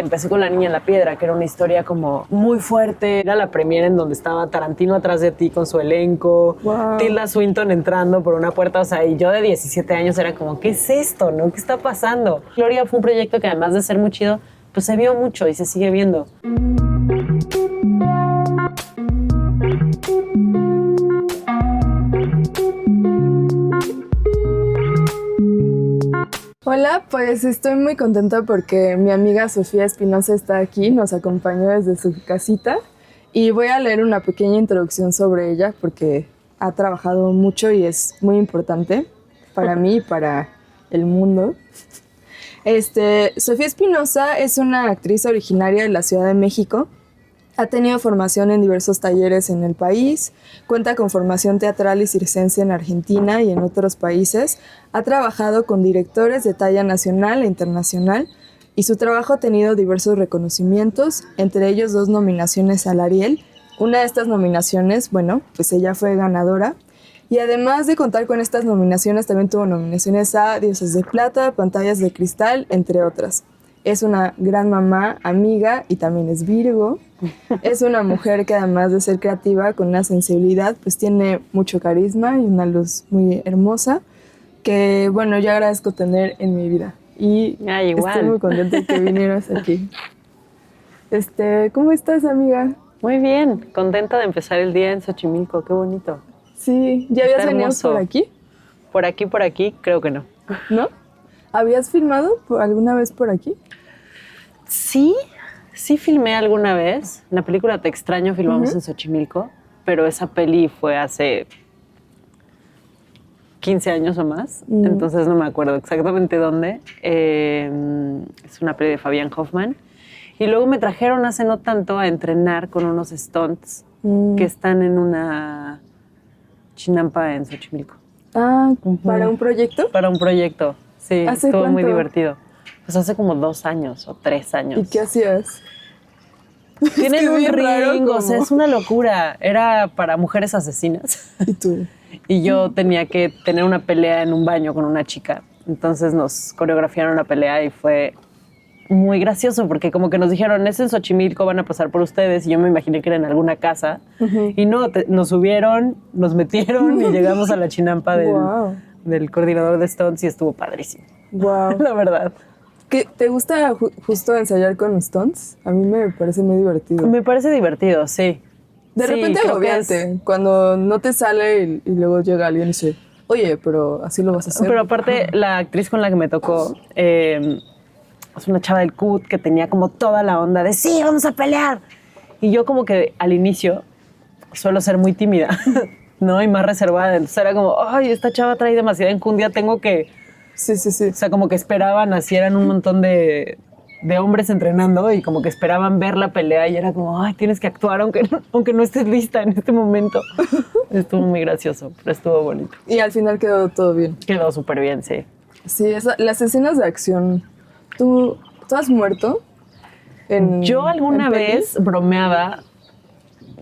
Empecé con La Niña en la Piedra, que era una historia como muy fuerte. Era la premiere en donde estaba Tarantino atrás de ti con su elenco, Tilda Swinton entrando por una puerta, o sea, y yo de 17 años era como, ¿qué es esto, no? ¿Qué está pasando? Gloria fue un proyecto que además de ser muy chido, pues se vio mucho y se sigue viendo. Hola, pues estoy muy contenta porque mi amiga Sofía Espinosa está aquí, nos acompañó desde su casita y voy a leer una pequeña introducción sobre ella porque ha trabajado mucho y es muy importante para mí y para el mundo. Sofía Espinosa es una actriz originaria de la Ciudad de México. Ha tenido formación en diversos talleres en el país, cuenta con formación teatral y circense en Argentina y en otros países, ha trabajado con directores de talla nacional e internacional y su trabajo ha tenido diversos reconocimientos, entre ellos 2 nominaciones al Ariel. Una de estas nominaciones, bueno, pues ella fue ganadora. Y además de contar con estas nominaciones, también tuvo nominaciones a Dioses de Plata, Pantallas de Cristal, entre otras. Es una gran mamá, amiga y también es Virgo. Es una mujer que además de ser creativa, con una sensibilidad, pues tiene mucho carisma y una luz muy hermosa que, bueno, yo agradezco tener en mi vida. Y estoy muy contenta de que vinieras aquí. ¿Cómo estás, amiga? Muy bien, contenta de empezar el día en Xochimilco, qué bonito. Sí, ¿ya habías venido por aquí? Por aquí, creo que no. ¿No? ¿Habías filmado alguna vez por aquí? Sí filmé alguna vez. La película Te extraño filmamos en Xochimilco, pero esa peli fue hace 15 años o más, entonces no me acuerdo exactamente dónde. Es una peli de Fabián Hoffman. Y luego me trajeron hace no tanto a entrenar con unos stunts que están en una chinampa en Xochimilco. Ah, ¿para un proyecto? Para un proyecto, sí. Estuvo ¿cuánto? muy divertido. Pues hace como 2 años o 3 años. ¿Y qué hacías? Tienen un ring, o sea, es una locura. Era para mujeres asesinas. ¿Y tú? Y yo tenía que tener una pelea en un baño con una chica. Entonces nos coreografiaron la pelea y fue muy gracioso porque como que nos dijeron, es en Xochimilco, van a pasar por ustedes. Y yo me imaginé que era en alguna casa. Y no, nos subieron, nos metieron y llegamos a la chinampa del coordinador de stunts y estuvo padrísimo. Wow. La verdad. ¿Te gusta justo ensayar con stunts? A mí me parece muy divertido. Me parece divertido, sí. De repente agobiante, cuando no te sale y luego llega alguien y dice, oye, pero así lo vas a hacer. Pero aparte, la actriz con la que me tocó es una chava del CUT que tenía como toda la onda de sí, vamos a pelear. Y yo como que al inicio suelo ser muy tímida, ¿no? Y más reservada. Entonces era como, ay, esta chava trae demasiada enjundia, tengo que... Sí. O sea, como que esperaban, así eran un montón de hombres entrenando y como que esperaban ver la pelea y era como, ay, tienes que actuar aunque no estés lista en este momento. Estuvo muy gracioso, pero estuvo bonito. Y al final quedó todo bien. Quedó súper bien, sí. Sí, las escenas de acción. ¿Tú has muerto? Yo alguna vez bromeaba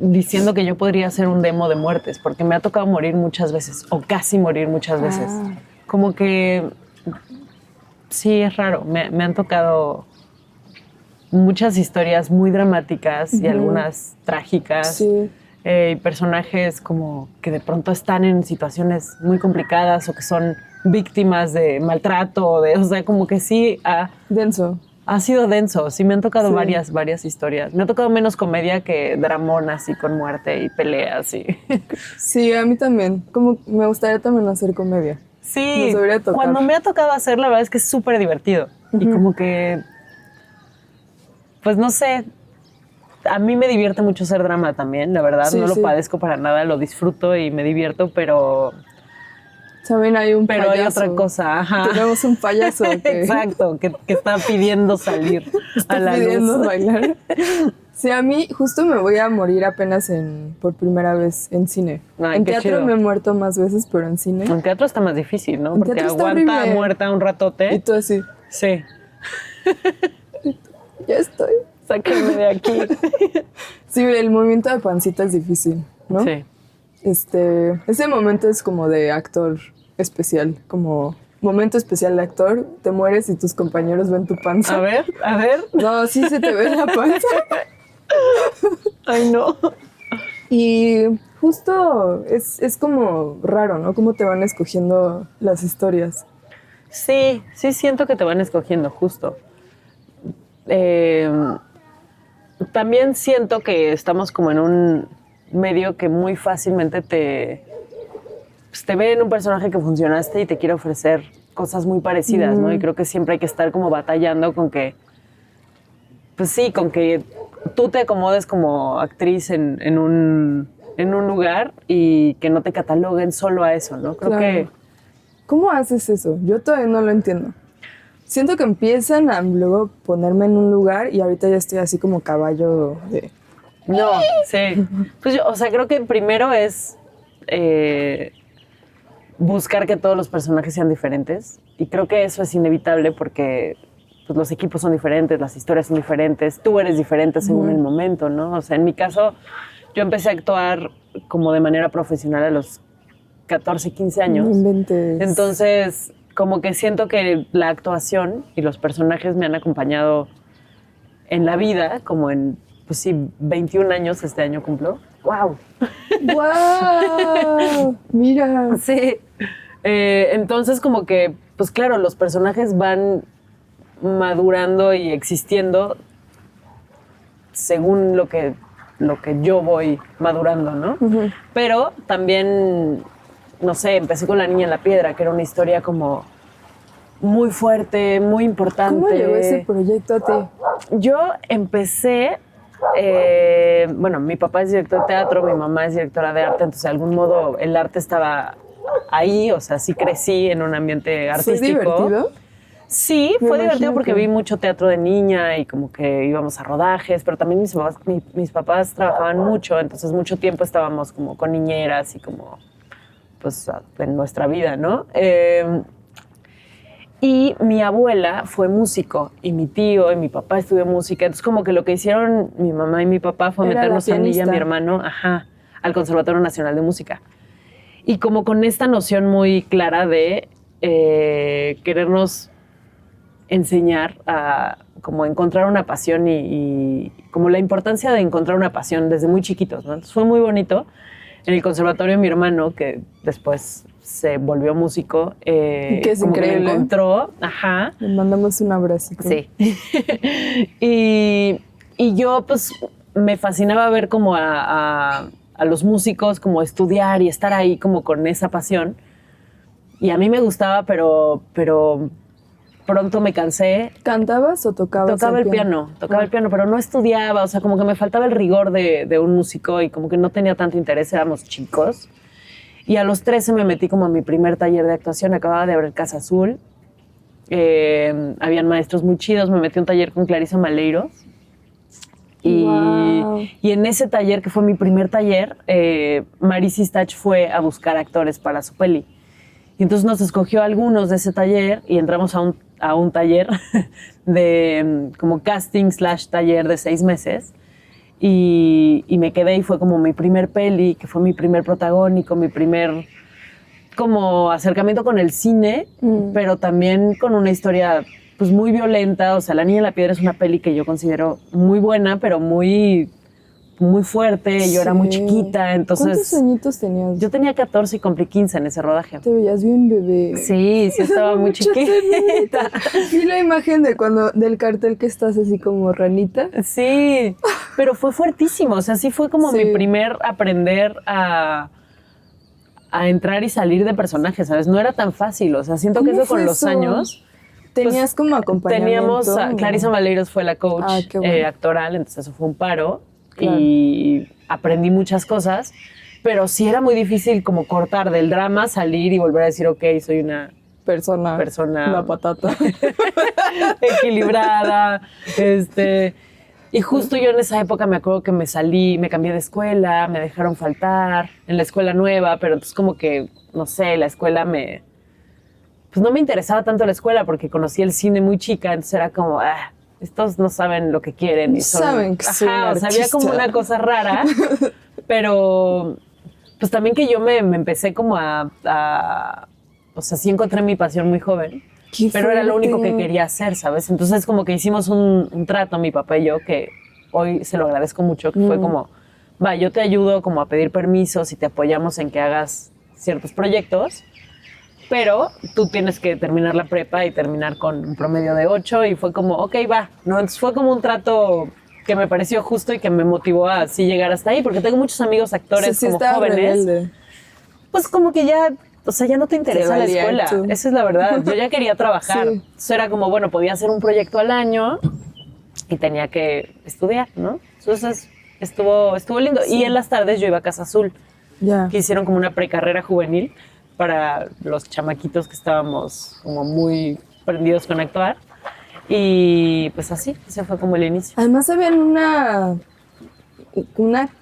diciendo que yo podría hacer un demo de muertes, porque me ha tocado morir muchas veces, o casi morir muchas veces. Como que sí, es raro. Me han tocado muchas historias muy dramáticas y algunas trágicas. Sí. Personajes como que de pronto están en situaciones muy complicadas o que son víctimas de maltrato. O sea, como que sí. Denso. Ha sido denso. Sí, me han tocado varias historias. Me ha tocado menos comedia que dramón así con muerte y peleas. Sí, a mí también. Como me gustaría también hacer comedia. Sí, cuando me ha tocado hacer, la verdad es que es súper divertido. Y como que, pues no sé, a mí me divierte mucho hacer drama también, la verdad. No lo padezco para nada, lo disfruto y me divierto, pero... También hay un payaso. Pero hay otra cosa, ajá. Tenemos un payaso que... Exacto, que está pidiendo salir a la luz. Está pidiendo bailar. Sí, a mí justo me voy a morir apenas por primera vez en cine. Ay, en teatro chido. Me he muerto más veces, pero en cine... En teatro está más difícil, ¿no? Porque aguanta muerta un ratote. Y tú así. Sí. Ya estoy. Sáquenme de aquí. Sí, el movimiento de pancita es difícil, ¿no? Sí. Ese momento es como de actor especial, como momento especial de actor, te mueres y tus compañeros ven tu panza. A ver. No, sí se te ve la panza. Ay, no. Y justo es como raro, ¿no? Cómo te van escogiendo las historias. Sí siento que te van escogiendo, justo. También siento que estamos como en un medio que muy fácilmente te ve en un personaje que funcionaste y te quiere ofrecer cosas muy parecidas, ¿no? Y creo que siempre hay que estar como batallando con que, pues sí, con que tú te acomodes como actriz en un lugar y que no te cataloguen solo a eso, ¿no? Creo que... ¿Cómo haces eso? Yo todavía no lo entiendo. Siento que empiezan a luego ponerme en un lugar y ahorita ya estoy así como caballo de... No, sí. Pues yo, o sea, creo que primero es buscar que todos los personajes sean diferentes. Y creo que eso es inevitable porque pues, los equipos son diferentes, las historias son diferentes, tú eres diferente según el momento, ¿no? O sea, en mi caso, yo empecé a actuar como de manera profesional a los 14, 15 años. No inventes. Entonces, como que siento que la actuación y los personajes me han acompañado en la vida, como en, pues sí, 21 años este año cumplo. ¡Wow! ¡Wow! Mira. Sí. Entonces, como que, pues claro, los personajes van madurando y existiendo según lo que yo voy madurando, ¿no? Uh-huh. Pero también, no sé, empecé con La Niña en la Piedra, que era una historia como muy fuerte, muy importante. ¿Cómo llegó ese proyecto a ti? Yo empecé... bueno, mi papá es director de teatro, mi mamá es directora de arte, entonces de algún modo el arte estaba ahí, o sea, sí crecí en un ambiente artístico. ¿Fue divertido? Sí, fue divertido porque vi mucho teatro de niña y como que íbamos a rodajes, pero también mis papás trabajaban mucho, entonces mucho tiempo estábamos como con niñeras y como, pues, en nuestra vida, ¿no? Y mi abuela fue músico y mi tío y mi papá estudió música. Entonces como que lo que hicieron mi mamá y mi papá fue meternos a mí y a mi hermano al Conservatorio Nacional de Música. Y como con esta noción muy clara de querernos enseñar a como encontrar una pasión y como la importancia de encontrar una pasión desde muy chiquitos, ¿no? Entonces fue muy bonito. En el conservatorio mi hermano, que después se volvió músico, que es como increíble. Que me encontró. Le mandamos un abracito. Sí. y yo pues me fascinaba ver como a los músicos como estudiar y estar ahí como con esa pasión. Y a mí me gustaba, pero pronto me cansé. ¿Cantabas o tocabas? Tocaba el piano, pero no estudiaba, o sea, como que me faltaba el rigor de un músico y como que no tenía tanto interés, éramos chicos. Y a los 13 me metí como a mi primer taller de actuación, acababa de abrir Casa Azul. Habían maestros muy chidos, me metí a un taller con Clarisa Maleiros. Wow. Y en ese taller, que fue mi primer taller, Mari Sistach fue a buscar actores para su peli. Y entonces nos escogió algunos de ese taller y entramos a un taller de como casting / taller de 6 meses. Y me quedé y fue como mi primer peli, que fue mi primer protagónico, mi primer como acercamiento con el cine, pero también con una historia pues muy violenta. O sea, La Niña en la Piedra es una peli que yo considero muy buena, pero muy fuerte. Sí. Yo era muy chiquita, entonces... ¿Cuántos añitos tenías? Yo tenía 14 y cumplí 15 en ese rodaje. Te veías bien bebé. Sí, estaba muy chiquita. Vi la imagen del cartel que estás así como ranita. Sí, pero fue fuertísimo. O sea, sí fue como mi primer aprender a entrar y salir de personajes, ¿sabes? No era tan fácil. O sea, siento que eso con los años... ¿Tenías como acompañamiento? Teníamos... Clarisa Maleiros fue la coach actoral, entonces eso fue un paro. Claro. Y aprendí muchas cosas, pero sí era muy difícil como cortar del drama, salir y volver a decir, ok, soy una persona una patata equilibrada. Y justo yo en esa época me acuerdo que me cambié de escuela, me dejaron faltar en la escuela nueva, pero entonces como que, no sé, la escuela pues no me interesaba tanto la escuela porque conocí el cine muy chica, entonces era como, estos no saben lo que quieren. Y saben que soy un artista. O sea, había como una cosa rara, pero pues también que yo me empecé como a o sea, sí encontré mi pasión muy joven, Qué pero era lo fuerte. único que quería hacer, ¿sabes? Entonces como que hicimos un trato, mi papá y yo, que hoy se lo agradezco mucho, que fue como, va, yo te ayudo como a pedir permisos y te apoyamos en que hagas ciertos proyectos, pero tú tienes que terminar la prepa y terminar con un promedio de 8 y fue como, ok, va, ¿no? Entonces fue como un trato que me pareció justo y que me motivó a así llegar hasta ahí, porque tengo muchos amigos actores Sí, como estaba jóvenes, rebelde. pues como que ya, o sea, ya no te interesa la valía escuela, tú. esa es la verdad, yo ya quería trabajar, Sí. entonces era como, bueno, podía hacer un proyecto al año y tenía que estudiar, ¿no? Entonces estuvo lindo, y en las tardes yo iba a Casa Azul, Ya. que hicieron como una precarrera juvenil para los chamaquitos que estábamos como muy prendidos con actuar. Y pues así, ese fue como el inicio. Además habían una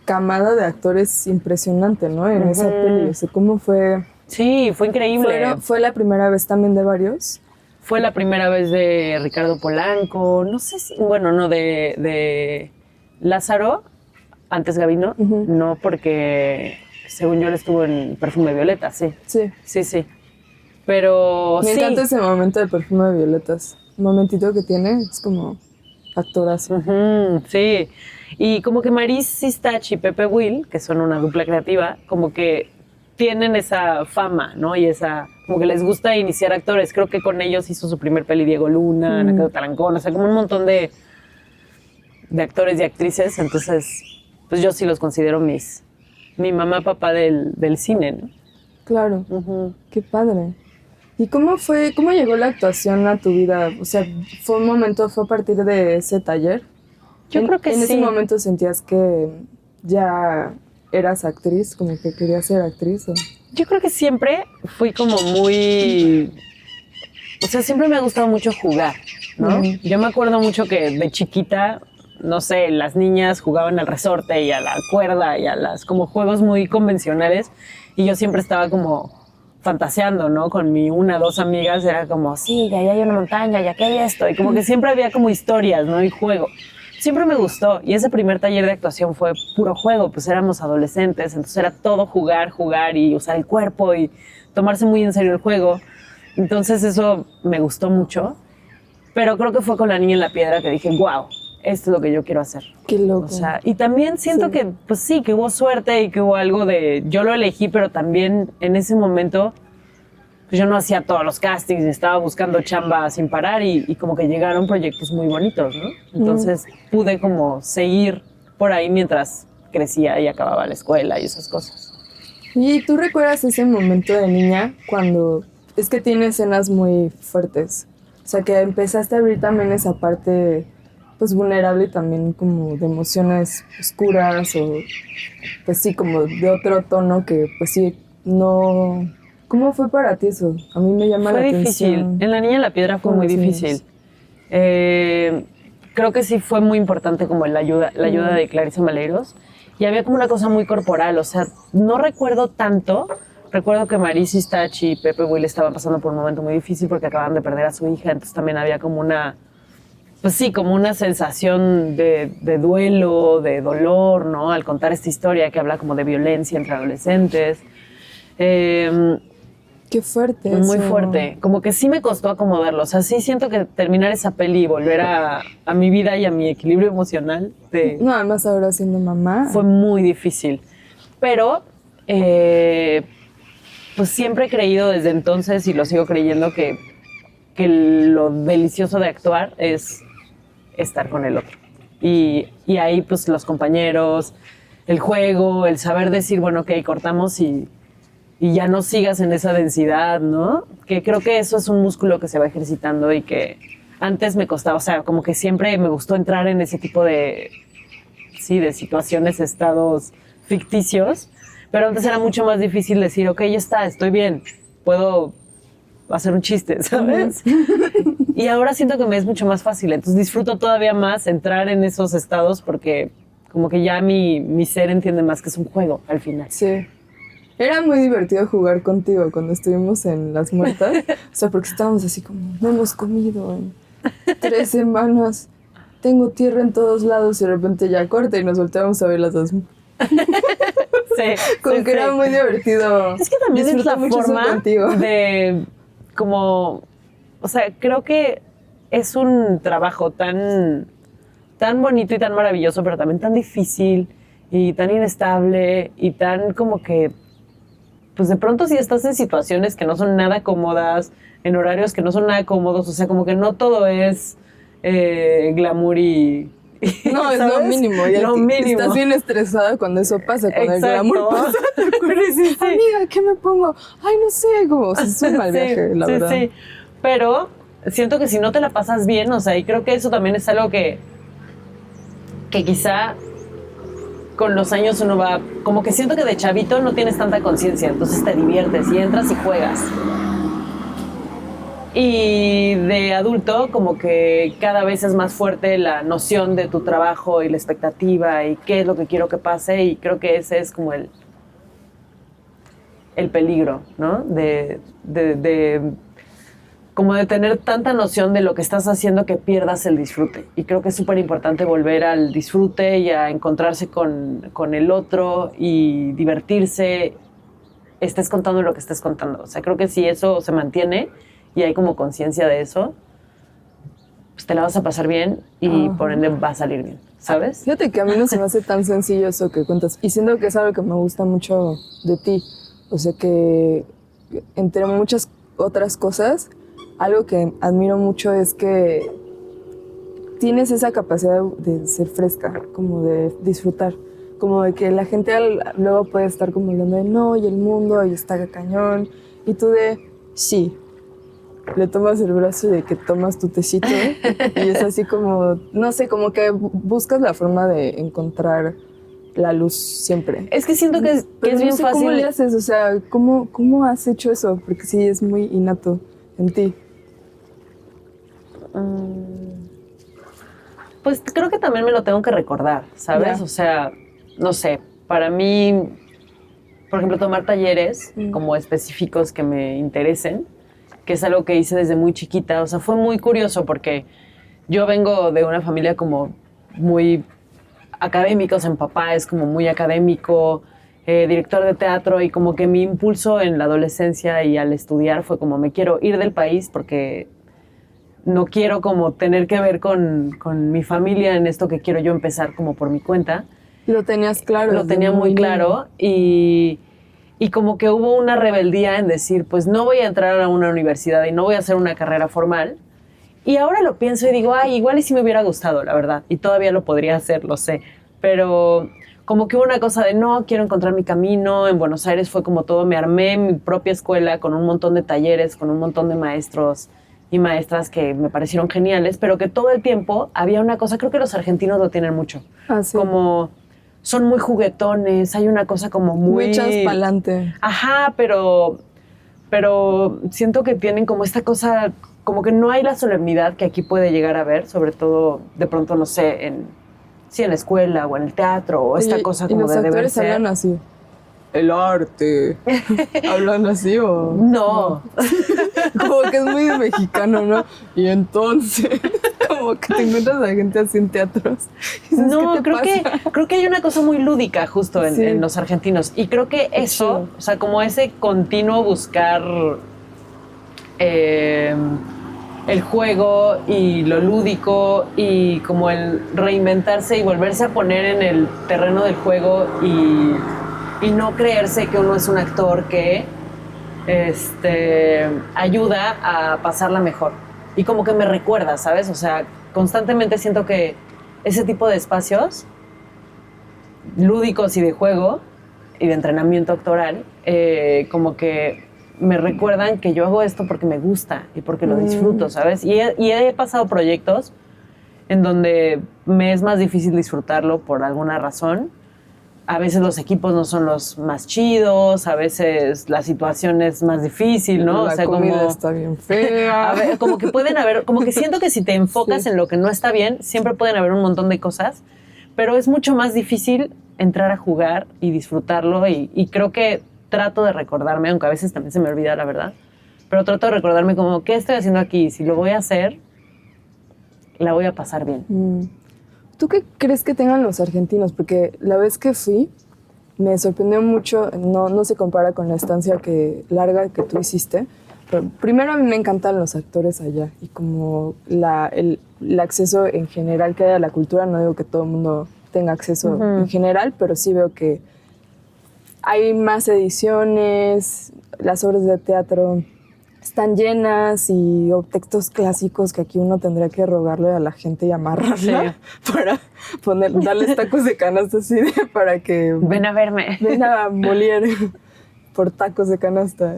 camada de actores impresionante, ¿no? En esa peli. O sea, ¿cómo fue? Sí, fue increíble. ¿Fue la primera vez también de varios? Fue la primera vez de Ricardo Polanco, no sé si, bueno, no, de Lázaro, antes Gavino, no, porque según yo él estuvo en Perfume Violeta, sí. Sí. Sí. Pero Me sí. encanta ese momento de Perfume de Violetas. Un momentito que tiene, es como actorazo. Sí, y como que Maris Sistach y Pepe Will, que son una dupla creativa, como que tienen esa fama, ¿no? Y esa, como que les gusta iniciar actores. Creo que con ellos hizo su primer peli Diego Luna, Ana Claudia Talancón, o sea, como un montón de actores y actrices. Entonces, pues yo sí los considero mi mamá, papá del cine, ¿no? Claro, qué padre. ¿Y cómo llegó la actuación a tu vida? O sea, ¿fue a partir de ese taller? Yo creo que en sí. ese momento sentías que ya eras actriz, como que querías ser actriz. ¿O? Yo creo que siempre fui como muy... O sea, siempre me ha gustado mucho jugar, ¿no? Yo me acuerdo mucho que de chiquita, no sé, las niñas jugaban al resorte y a la cuerda y a las como juegos muy convencionales y yo siempre estaba como fantaseando, ¿no? Con mi 2 amigas era como, sí, ya hay una montaña, ya que hay esto, y como que siempre había como historias, ¿no? Y juego. Siempre me gustó, y ese primer taller de actuación fue puro juego, pues éramos adolescentes, entonces era todo jugar y usar el cuerpo y tomarse muy en serio el juego. Entonces eso me gustó mucho, pero creo que fue con La Niña en la Piedra que dije, wow, esto es lo que yo quiero hacer. Qué loco. O sea, y también siento que, pues sí, que hubo suerte y que hubo algo de, yo lo elegí, pero también en ese momento, pues yo no hacía todos los castings, estaba buscando chamba sin parar y como que llegaron proyectos muy bonitos, ¿no? Entonces pude como seguir por ahí mientras crecía y acababa la escuela y esas cosas. ¿Y tú recuerdas ese momento de niña cuando es que tiene escenas muy fuertes? O sea, que empezaste a abrir también esa parte pues vulnerable y también como de emociones oscuras o pues sí, como de otro tono que pues sí, no... ¿Cómo fue para ti eso? A mí me llama la atención. Fue difícil. En La Niña en la Piedra fue muy difícil. Creo que sí fue muy importante como la ayuda de Clarisa Maleiros. Y había como una cosa muy corporal, o sea, no recuerdo tanto. Recuerdo que Maris Sistach y Pepe Will estaban pasando por un momento muy difícil porque acababan de perder a su hija, entonces también había como una, pues sí, como una sensación de duelo, de dolor, ¿no? Al contar esta historia que habla como de violencia entre adolescentes. Qué fuerte. Muy eso. fuerte. Como que sí me costó acomodarlo. O sea, sí siento que terminar esa peli y volver a mi vida y a mi equilibrio emocional No, además ahora siendo mamá. fue muy difícil. Pero, pues siempre he creído desde entonces y lo sigo creyendo que lo delicioso de actuar es estar con el otro. Y ahí, pues, los compañeros, el juego, el saber decir, bueno, ok, cortamos y ya no sigas en esa densidad, ¿no? Que creo que eso es un músculo que se va ejercitando y que antes me costaba, o sea, como que siempre me gustó entrar en ese tipo de situaciones, estados ficticios, pero antes era mucho más difícil decir, ok, ya está, estoy bien, puedo hacer un chiste, ¿sabes? Y ahora siento que me es mucho más fácil, entonces disfruto todavía más entrar en esos estados porque como que ya mi ser entiende más que es un juego al final. Sí. Era muy divertido jugar contigo cuando estuvimos en Las Muertas. O sea, porque estábamos así como, no hemos comido en 3 semanas. Tengo tierra en todos lados y de repente ya corta y nos volteamos a ver las dos. Como que era muy divertido. Es que también es la Disfruto mucho eso forma contigo. de como, o sea, creo que es un trabajo tan bonito y tan maravilloso, pero también tan difícil y tan inestable y tan como que, pues de pronto si estás en situaciones que no son nada cómodas, en horarios que no son nada cómodos, o sea, como que no todo es glamour y No, es ¿sabes? lo mínimo. Y Lo mínimo. Estás bien estresada cuando eso pasa, cuando el glamour pasa. ¿Te acuerdas? Sí. Amiga, ¿qué me pongo? Ay, no sé, como, o sea, es un mal viaje, la verdad. Sí. Pero siento que si no te la pasas bien, o sea, y creo que eso también es algo que quizá con los años uno va, como que siento que de chavito no tienes tanta conciencia, entonces te diviertes y entras y juegas. Y de adulto, como que cada vez es más fuerte la noción de tu trabajo y la expectativa y qué es lo que quiero que pase, y creo que ese es como el peligro, ¿no? Como de tener tanta noción de lo que estás haciendo que pierdas el disfrute. Y creo que es súper importante volver al disfrute y a encontrarse con el otro y divertirse, estés contando lo que estés contando. O sea, creo que si eso se mantiene y hay como conciencia de eso, pues te la vas a pasar bien y por ende va a salir bien, ¿sabes? Fíjate que a mí no se me hace tan sencillo eso que cuentas. Y siento que es algo que me gusta mucho de ti. O sea que entre muchas otras cosas, algo que admiro mucho es que tienes esa capacidad de ser fresca, como de disfrutar. Como de que la gente luego puede estar como hablando de no, y el mundo, y está cañón. Y tú de sí. Le tomas el brazo y de que tomas tu tecito y es así como, no sé, como que buscas la forma de encontrar la luz siempre. Es que siento que es Pero bien no sé fácil. ¿Cómo le haces? O sea, ¿cómo has hecho eso? Porque sí, es muy innato en ti. Pues creo que también me lo tengo que recordar, ¿sabes? Ya. O sea, no sé, para mí, por ejemplo, tomar talleres como específicos que me interesen, que es algo que hice desde muy chiquita. O sea, fue muy curioso porque yo vengo de una familia como muy académica, o sea, mi papá es como muy académico, director de teatro, y como que mi impulso en la adolescencia y al estudiar fue como me quiero ir del país porque no quiero como tener que ver con mi familia en esto que quiero yo empezar como por mi cuenta. Lo tenías claro. Lo tenía muy claro y como que hubo una rebeldía en decir, pues no voy a entrar a una universidad y no voy a hacer una carrera formal. Y ahora lo pienso y digo, ay, igual y si me hubiera gustado, la verdad. Y todavía lo podría hacer, lo sé. Pero como que hubo una cosa de no, quiero encontrar mi camino. En Buenos Aires fue como todo, me armé mi propia escuela con un montón de talleres, con un montón de maestros y maestras que me parecieron geniales, pero que todo el tiempo había una cosa, creo que los argentinos lo tienen mucho, sí. Como son muy juguetones, hay una cosa como muy echados para adelante. Ajá, pero siento que tienen como esta cosa, como que no hay la solemnidad que aquí puede llegar a ver, sobre todo de pronto, no sé, en la escuela o en el teatro, o esta cosa como de deber ser. ¿Y los actores hablan así? El arte. ¿Hablan así o...? No. Como que es muy mexicano, ¿no? Y entonces, como que te encuentras a gente así en teatros. Dices, No, ¿qué te pasa? creo que hay una cosa muy lúdica justo en los argentinos. Y creo que eso, o sea, como ese continuo buscar el juego y lo lúdico y como el reinventarse y volverse a poner en el terreno del juego y no creerse que uno es un actor que ayuda a pasarla mejor. Y como que me recuerda, ¿sabes? O sea, constantemente siento que ese tipo de espacios lúdicos y de juego y de entrenamiento actoral, como que me recuerdan que yo hago esto porque me gusta y porque lo disfruto, ¿sabes? Y he pasado proyectos en donde me es más difícil disfrutarlo por alguna razón. A veces los equipos no son los más chidos, a veces la situación es más difícil, ¿no? La comida está bien fea. A ver, como que pueden haber, como que siento que si te enfocas en lo que no está bien, siempre pueden haber un montón de cosas, pero es mucho más difícil entrar a jugar y disfrutarlo y creo que trato de recordarme, aunque a veces también se me olvida la verdad, pero trato de recordarme como, ¿qué estoy haciendo aquí? Si lo voy a hacer, la voy a pasar bien. ¿Tú qué crees que tengan los argentinos? Porque la vez que fui, me sorprendió mucho, no se compara con la estancia larga que tú hiciste. Pero primero, a mí me encantan los actores allá y como el acceso en general que hay a la cultura. No digo que todo el mundo tenga acceso en general, pero sí veo que hay más ediciones, las obras de teatro están llenas y textos clásicos que aquí uno tendría que rogarle a la gente y amarrarla para darles tacos de canasta así para que... Ven a verme. Ven a Molière por tacos de canasta.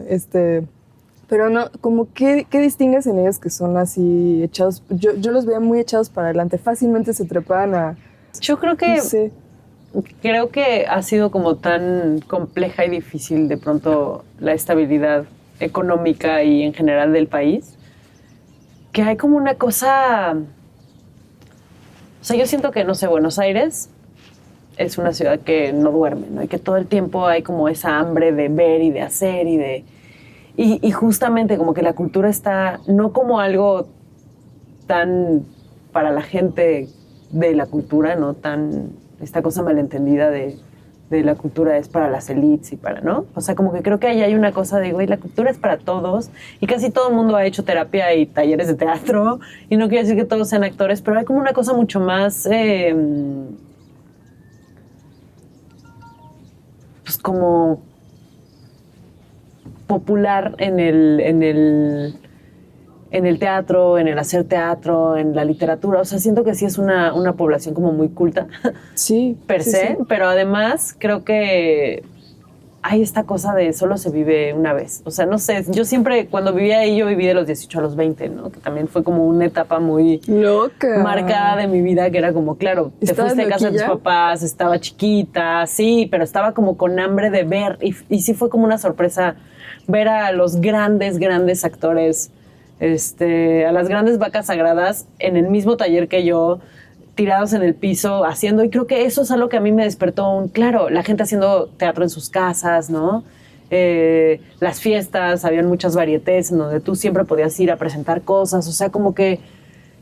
Pero no, como ¿qué distingues en ellos que son así echados? Yo los veía muy echados para adelante. Fácilmente se trepaban a... Yo creo que... No sé. Creo que ha sido como tan compleja y difícil de pronto la estabilidad económica y en general del país, que hay como una cosa... O sea, yo siento que, no sé, Buenos Aires es una ciudad que no duerme, ¿no? Y que todo el tiempo hay como esa hambre de ver y de hacer y de... Y justamente como que la cultura está no como algo tan para la gente de la cultura, no tan esta cosa malentendida de la cultura es para las élites y para, ¿no? O sea, como que creo que ahí hay una cosa de, güey, la cultura es para todos y casi todo el mundo ha hecho terapia y talleres de teatro y no quiere decir que todos sean actores, pero hay como una cosa mucho más, pues como popular en el teatro, en el hacer teatro, en la literatura. O sea, siento que sí es una población como muy culta, sí, per se, sí. Pero además creo que hay esta cosa de solo se vive una vez. O sea, no sé, yo siempre, cuando vivía ahí, yo viví de los 18 a los 20, ¿no? Que también fue como una etapa muy loca, marcada de mi vida, que era como, claro, te fuiste a casa de tus papás, estaba chiquita, sí, pero estaba como con hambre de ver. Y sí fue como una sorpresa ver a los grandes actores, a las grandes vacas sagradas en el mismo taller que yo, tirados en el piso haciendo, y creo que eso es algo que a mí me despertó claro, la gente haciendo teatro en sus casas, ¿no? Las fiestas, habían muchas varietés en donde tú siempre podías ir a presentar cosas, o sea, como que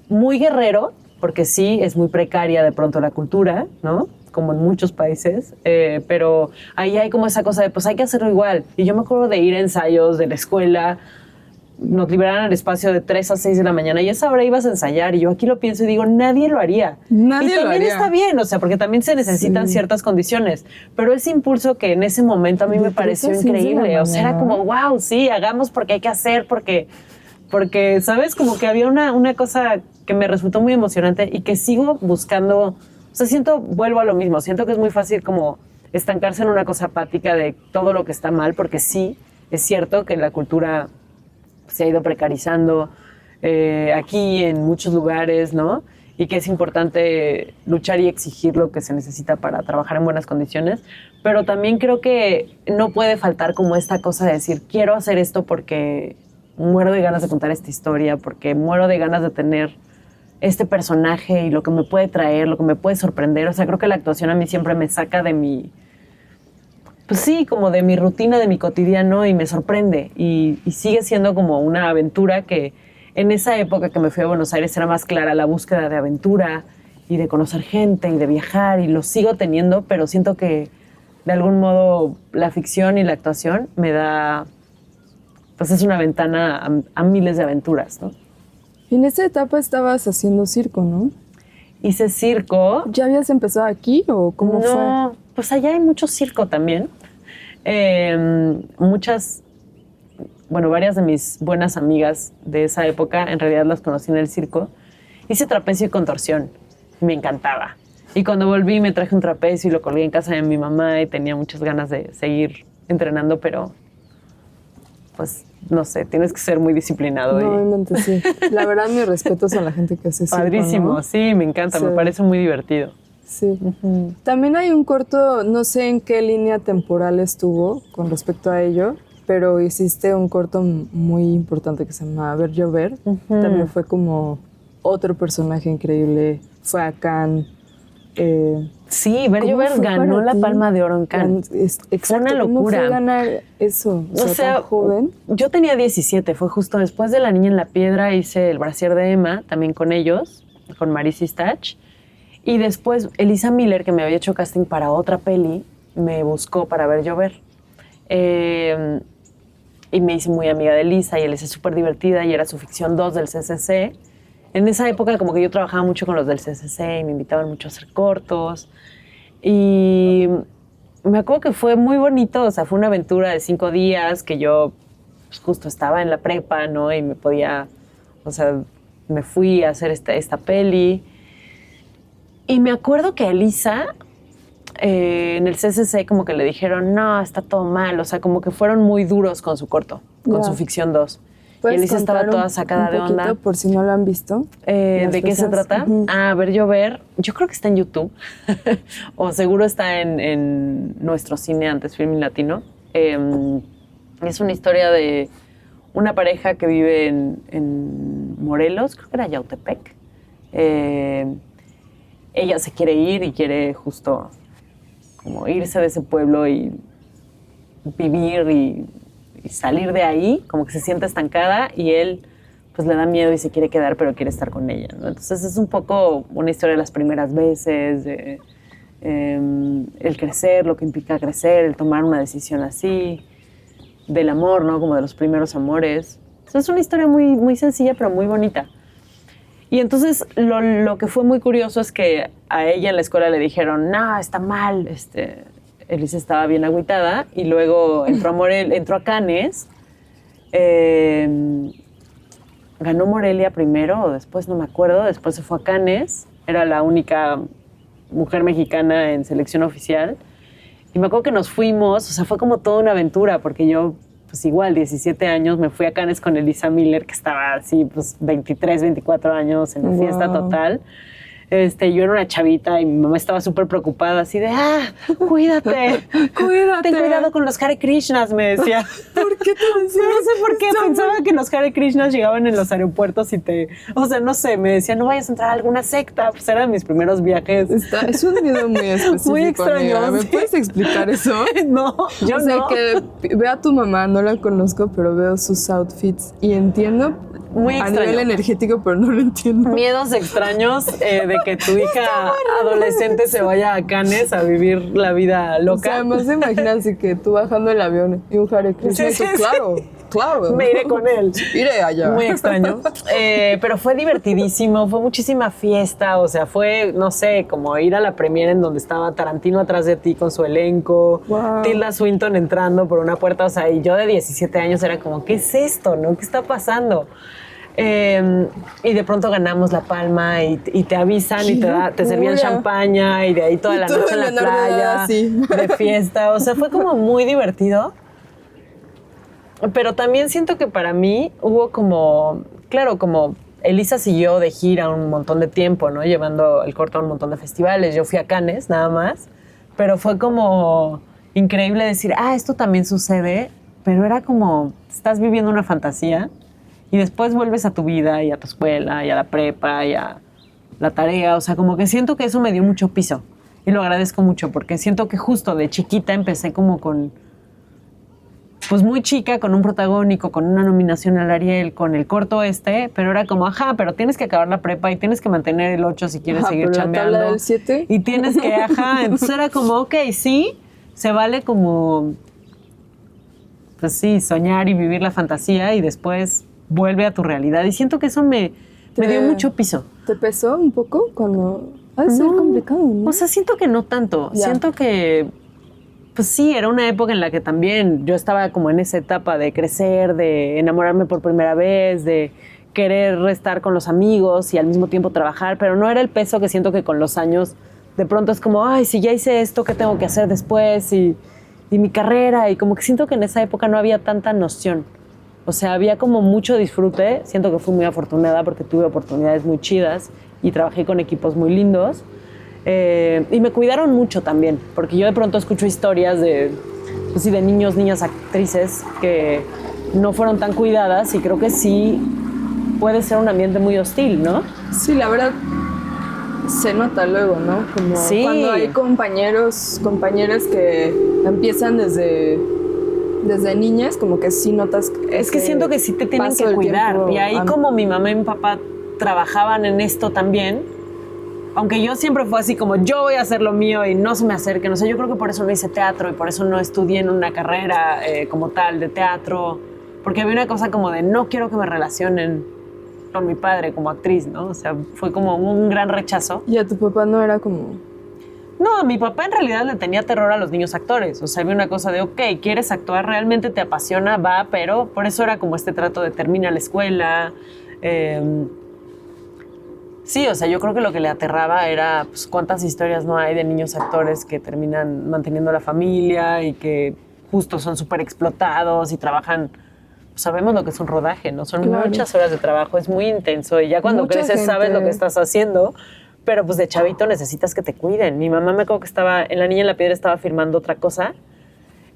muy guerrero, porque sí, es muy precaria de pronto la cultura, ¿no? Como en muchos países, pero ahí hay como esa cosa de, pues hay que hacerlo igual. Y yo me acuerdo de ir a ensayos de la escuela, nos liberaran el espacio de 3 a 6 de la mañana y a esa hora ibas a ensayar y yo aquí lo pienso y digo, nadie lo haría. Nadie y también lo haría. Está bien, o sea, porque también se necesitan ciertas condiciones, pero ese impulso que en ese momento a mí me pareció increíble, o sea, era como, wow, sí, hagamos porque hay que hacer, porque ¿sabes? Como que había una cosa que me resultó muy emocionante y que sigo buscando, o sea, vuelvo a lo mismo, siento que es muy fácil como estancarse en una cosa apática de todo lo que está mal, porque sí, es cierto que la cultura se ha ido precarizando aquí en muchos lugares, ¿no? Y que es importante luchar y exigir lo que se necesita para trabajar en buenas condiciones, pero también creo que no puede faltar como esta cosa de decir, quiero hacer esto porque muero de ganas de contar esta historia, porque muero de ganas de tener este personaje y lo que me puede traer, lo que me puede sorprender. O sea, creo que la actuación a mí siempre me saca de mi... Pues sí, como de mi rutina, de mi cotidiano y me sorprende. Y sigue siendo como una aventura que en esa época que me fui a Buenos Aires era más clara la búsqueda de aventura y de conocer gente y de viajar y lo sigo teniendo, pero siento que de algún modo la ficción y la actuación me da... Pues es una ventana a miles de aventuras, ¿no? En esa etapa estabas haciendo circo, ¿no? Hice circo. ¿Ya habías empezado aquí o cómo fue? No, pues allá hay mucho circo también. Varias de mis buenas amigas de esa época, en realidad las conocí en el circo. Hice trapecio y contorsión. Me encantaba. Y cuando volví me traje un trapecio y lo colgué en casa de mi mamá y tenía muchas ganas de seguir entrenando, pero pues no sé, tienes que ser muy disciplinado. No, obviamente sí. La verdad, mis respetos a la gente que hace circo, padrísimo, ¿no? Sí, me encanta, sí. Me parece muy divertido. Sí. Uh-huh. También hay un corto, no sé en qué línea temporal estuvo con respecto a ello, pero hiciste un corto muy importante que se llama Ver Llover. Uh-huh. También fue como otro personaje increíble. Fue a Cannes. Sí, Ver Llover ganó la Palma de Oro en Cannes. Fue una locura. ¿Cómo fue ganar eso? O sea, tan joven. Yo tenía 17, fue justo después de La Niña en la Piedra, hice El Brasier de Emma, también con ellos, con Marisa Stach. Y después Elisa Miller, que me había hecho casting para otra peli, me buscó para ver llover. Y me hice muy amiga de Elisa, y Elisa es súper divertida, y era su ficción 2 del CCC. En esa época como que yo trabajaba mucho con los del CCC y me invitaban mucho a hacer cortos. Y me acuerdo que fue muy bonito, o sea, fue una aventura de 5 días que yo pues, justo estaba en la prepa, ¿no? Y me podía, o sea, me fui a hacer esta peli. Y me acuerdo que a Elisa, en el CCC como que le dijeron, no, está todo mal, o sea, como que fueron muy duros con su corto, con su ficción 2. Y Elisa estaba toda sacada de onda. Por si no lo han visto. ¿De qué se trata? Ver llover. Yo creo que está en YouTube. O seguro está en nuestro cine antes, Filmin Latino. Es una historia de una pareja que vive en Morelos, creo que era Yautepec. Ella se quiere ir y quiere justo como irse de ese pueblo y vivir y salir de ahí, como que se siente estancada, y él pues le da miedo y se quiere quedar, pero quiere estar con ella, ¿no? Entonces es un poco una historia de las primeras veces, de el crecer, lo que implica crecer, el tomar una decisión así, del amor, ¿no? Como de los primeros amores. Entonces es una historia muy, muy sencilla, pero muy bonita. Y entonces lo que fue muy curioso es que a ella en la escuela le dijeron, no, está mal, Elisa estaba bien agüitada, y luego entró a Cannes, ganó Morelia primero o después, no me acuerdo, después se fue a Cannes, era la única mujer mexicana en selección oficial, y me acuerdo que nos fuimos, o sea, fue como toda una aventura, porque yo, pues igual, 17 años, me fui a Cannes con Elisa Miller, que estaba así, pues 23, 24 años en la fiesta total. Yo era una chavita y mi mamá estaba súper preocupada, así de, cuídate, ten cuidado con los Hare Krishnas, me decía. ¿Por qué te decía? No sé por qué, pensaba que los Hare Krishnas llegaban en los aeropuertos y o sea, no sé, me decía, no vayas a entrar a alguna secta, pues eran mis primeros viajes. Es un miedo muy específico, muy extraño. Amiga. ¿Me puedes explicar eso? No, yo no. O sea, que veo a tu mamá, no la conozco, pero veo sus outfits y entiendo muy a nivel energético, pero no lo entiendo. Miedos extraños de que tu hija adolescente se vaya a Cannes a vivir la vida loca. O sea, además imagínate que tú bajando el avión y un Hare Krishna, claro. Me iré con él. Iré allá. Muy extraño. Pero fue divertidísimo, fue muchísima fiesta, o sea, fue, no sé, como ir a la premiere en donde estaba Tarantino atrás de ti con su elenco, Tilda Swinton entrando por una puerta, o sea, y yo de 17 años era como, ¿qué es esto, no? ¿Qué está pasando? Y de pronto ganamos la palma y te avisan y te servían champaña y de ahí toda la noche en la playa, de fiesta. O sea, fue como muy divertido. Pero también siento que para mí hubo como, claro, como Elisa siguió de gira un montón de tiempo, ¿no? Llevando el corto a un montón de festivales. Yo fui a Cannes nada más, pero fue como increíble decir, esto también sucede, pero era como, estás viviendo una fantasía. Y después vuelves a tu vida y a tu escuela y a la prepa y a la tarea. O sea, como que siento que eso me dio mucho piso. Y lo agradezco mucho porque siento que justo de chiquita empecé como con... Pues muy chica, con un protagónico, con una nominación al Ariel, con el corto pero era como, pero tienes que acabar la prepa y tienes que mantener el 8 si quieres seguir chambeando. ¿La tabla del 7? Y tienes que, entonces era como, ok, sí, se vale como... Pues sí, soñar y vivir la fantasía y después... vuelve a tu realidad. Y siento que eso me dio mucho piso. ¿Te pesó un poco cuando...? Ha de ser complicado, ¿no? O sea, siento que no tanto. Siento que, pues sí, era una época en la que también yo estaba como en esa etapa de crecer, de enamorarme por primera vez, de querer estar con los amigos y al mismo tiempo trabajar, pero no era el peso que siento que con los años de pronto es como, si ya hice esto, ¿qué tengo que hacer después? Y mi carrera, y como que siento que en esa época no había tanta noción. O sea, había como mucho disfrute. Siento que fui muy afortunada porque tuve oportunidades muy chidas y trabajé con equipos muy lindos. Y me cuidaron mucho también, porque yo de pronto escucho historias de niños, niñas actrices que no fueron tan cuidadas y creo que sí puede ser un ambiente muy hostil, ¿no? Sí, la verdad se nota luego, ¿no? Como cuando hay compañeras que empiezan desde niñas, como que sí notas... Es que siento que sí te tienen que cuidar. Y ahí como mi mamá y mi papá trabajaban en esto también, aunque yo siempre fue así como yo voy a hacer lo mío y no se me acerquen, o sea, yo creo que por eso no hice teatro y por eso no estudié en una carrera como tal de teatro, porque había una cosa como de no quiero que me relacionen con mi padre como actriz, ¿no? O sea, fue como un gran rechazo. ¿Y a tu papá no era como...? No, a mi papá en realidad le tenía terror a los niños actores. O sea, había una cosa de, ok, ¿quieres actuar? ¿Realmente te apasiona? Va, pero por eso era como este trato de termina la escuela. Sí, o sea, yo creo que lo que le aterraba era pues, cuántas historias no hay de niños actores que terminan manteniendo la familia y que justo son súper explotados y trabajan... Sabemos lo que es un rodaje, ¿no? Son muchas horas de trabajo, es muy intenso y ya cuando creces sabes lo que estás haciendo, pero pues de chavito necesitas que te cuiden. Mi mamá me acuerdo que estaba, en La Niña en la Piedra estaba filmando otra cosa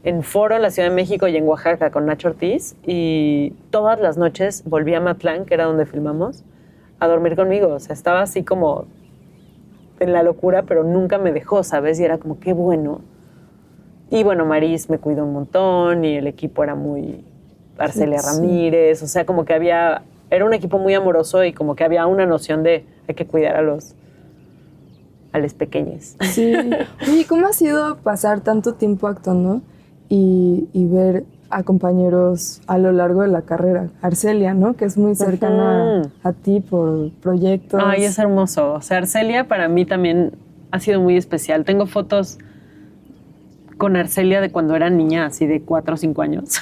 en Foro, en la Ciudad de México y en Oaxaca con Nacho Ortiz y todas las noches volví a Matlán, que era donde filmamos, a dormir conmigo. O sea, estaba así como en la locura, pero nunca me dejó, ¿sabes? Y era como, qué bueno. Y bueno, Maris me cuidó un montón y el equipo era muy... Arcelia Ramírez, o sea, como que era un equipo muy amoroso y como que había una noción de hay que cuidar a los pequeños. Sí. Oye, ¿cómo ha sido pasar tanto tiempo actuando y ver a compañeros a lo largo de la carrera? Arcelia, ¿no? Que es muy cercana a ti por proyectos. Ay, es hermoso. O sea, Arcelia para mí también ha sido muy especial. Tengo fotos con Arcelia de cuando era niña, así de 4 o 5 años.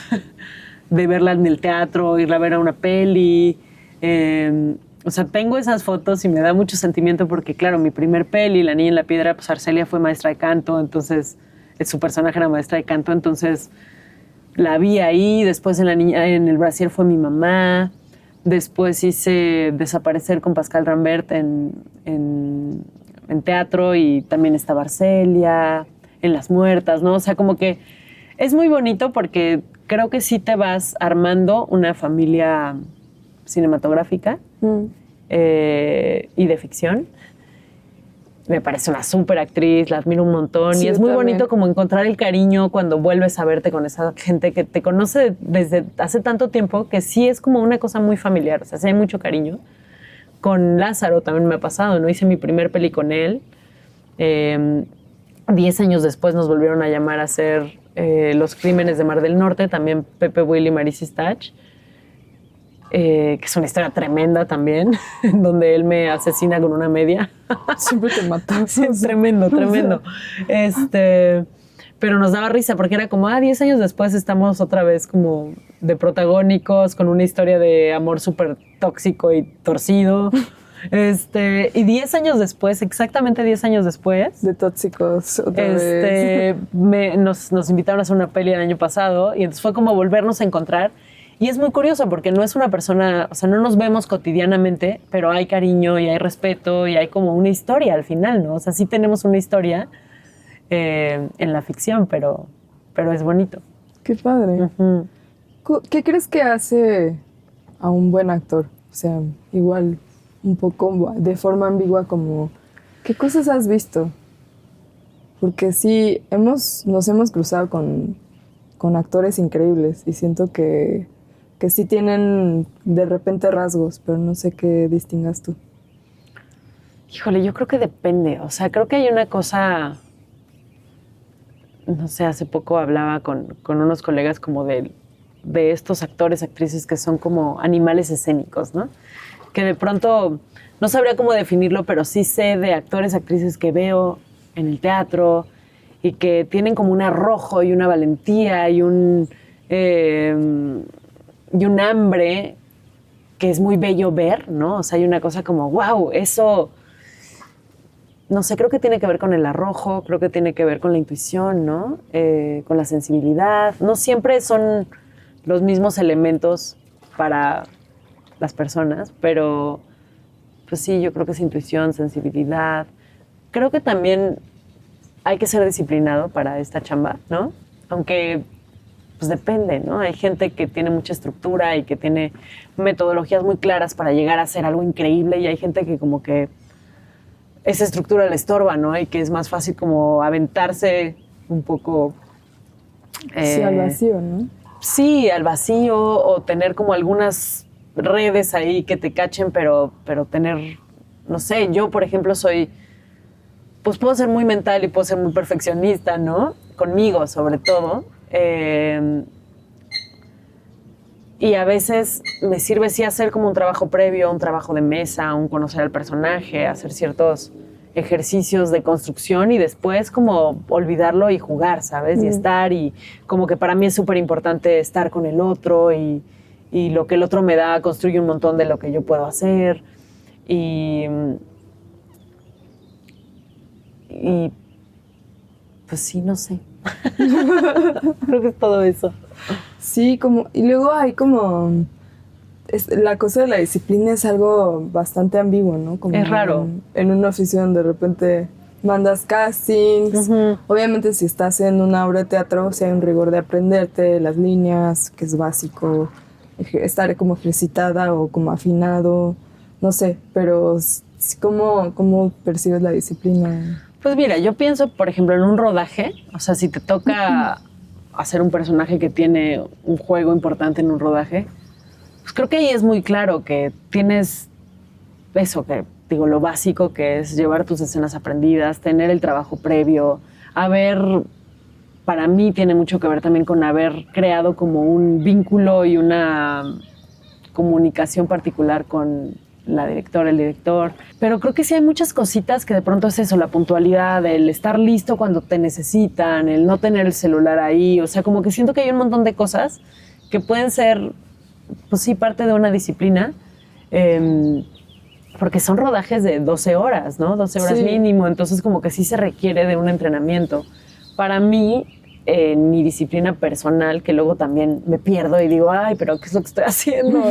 De verla en el teatro, irla a ver a una peli. O sea, tengo esas fotos y me da mucho sentimiento porque, claro, mi primer peli, La Niña en la Piedra, pues Arcelia fue maestra de canto, entonces su personaje era maestra de canto, entonces la vi ahí. Después en El Brasier fue mi mamá. Después hice Desaparecer con Pascal Rambert en teatro y también estaba Arcelia, en Las Muertas, ¿no? O sea, como que es muy bonito porque creo que sí te vas armando una familia cinematográfica y de ficción. Me parece una súper actriz, la admiro un montón. Sí, y es muy bonito como encontrar el cariño cuando vuelves a verte con esa gente que te conoce desde hace tanto tiempo, que sí es como una cosa muy familiar. O sea, sí hay mucho cariño. Con Lázaro también me ha pasado, ¿no? Hice mi primer peli con él. 10 años después nos volvieron a llamar a hacer Los Crímenes de Mar del Norte, también Pepe Will y Marisa Stach, que es una historia tremenda también, donde él me asesina con una media. Siempre te matas. Sí, tremendo, tremendo. Pero nos daba risa porque era como, 10 años después estamos otra vez como de protagónicos, con una historia de amor súper tóxico y torcido. Y 10 años después, exactamente 10 años después... De tóxicos otra vez. Nos invitaron a hacer una peli el año pasado y entonces fue como volvernos a encontrar. Y es muy curioso porque no es una persona, o sea, no nos vemos cotidianamente, pero hay cariño y hay respeto y hay como una historia al final, ¿no? O sea, sí tenemos una historia en la ficción, pero es bonito. Qué padre. Uh-huh. ¿Qué crees que hace a un buen actor? O sea, igual... un poco de forma ambigua, como ¿qué cosas has visto? Porque sí, nos hemos cruzado con actores increíbles y siento que sí tienen de repente rasgos, pero no sé qué distingas tú. Híjole, yo creo que depende. O sea, creo que hay una cosa, no sé, hace poco hablaba con unos colegas como de estos actores, actrices que son como animales escénicos, ¿no? Que de pronto, no sabría cómo definirlo, pero sí sé de actores, actrices que veo en el teatro y que tienen como un arrojo y una valentía y un hambre que es muy bello ver, ¿no? O sea, hay una cosa como, wow, eso, no sé, creo que tiene que ver con el arrojo, creo que tiene que ver con la intuición, ¿no? Con la sensibilidad. No siempre son los mismos elementos para las personas, pero pues sí, yo creo que es intuición, sensibilidad. Creo que también hay que ser disciplinado para esta chamba, ¿no? Aunque pues depende, ¿no? Hay gente que tiene mucha estructura y que tiene metodologías muy claras para llegar a hacer algo increíble y hay gente que como que esa estructura le estorba, ¿no? Y que es más fácil como aventarse un poco... sí, al vacío, ¿no? Sí, al vacío o tener como algunas redes ahí que te cachen, pero tener, no sé, yo por ejemplo soy pues puedo ser muy mental y puedo ser muy perfeccionista, ¿no? Conmigo, sobre todo. Y a veces me sirve sí hacer como un trabajo previo, un trabajo de mesa, un conocer al personaje, hacer ciertos ejercicios de construcción y después como olvidarlo y jugar, ¿sabes? Y estar, y como que para mí es súper importante estar con el otro y lo que el otro me da construye un montón de lo que yo puedo hacer. Y pues sí, no sé. Creo que es todo eso. Sí, como, y luego hay como, la cosa de la disciplina es algo bastante ambiguo, ¿no? Como es raro. En una oficina donde de repente mandas castings. Obviamente si estás en una obra de teatro, si hay un rigor de aprenderte las líneas, que es básico, estar como ejercitada o como afinado, no sé, pero ¿cómo percibes la disciplina? Pues mira, yo pienso, por ejemplo, en un rodaje, o sea, si te toca hacer un personaje que tiene un juego importante en un rodaje, pues creo que ahí es muy claro que tienes eso, que digo, lo básico que es llevar tus escenas aprendidas, tener el trabajo previo, para mí tiene mucho que ver también con haber creado como un vínculo y una comunicación particular con la directora, el director. Pero creo que sí hay muchas cositas que de pronto es eso, la puntualidad, el estar listo cuando te necesitan, el no tener el celular ahí. O sea, como que siento que hay un montón de cosas que pueden ser, pues sí, parte de una disciplina. Porque son rodajes de 12 horas, ¿no? 12 horas mínimo. Entonces como que sí se requiere de un entrenamiento. Para mí, en mi disciplina personal, que luego también me pierdo y digo, ay, pero ¿qué es lo que estoy haciendo?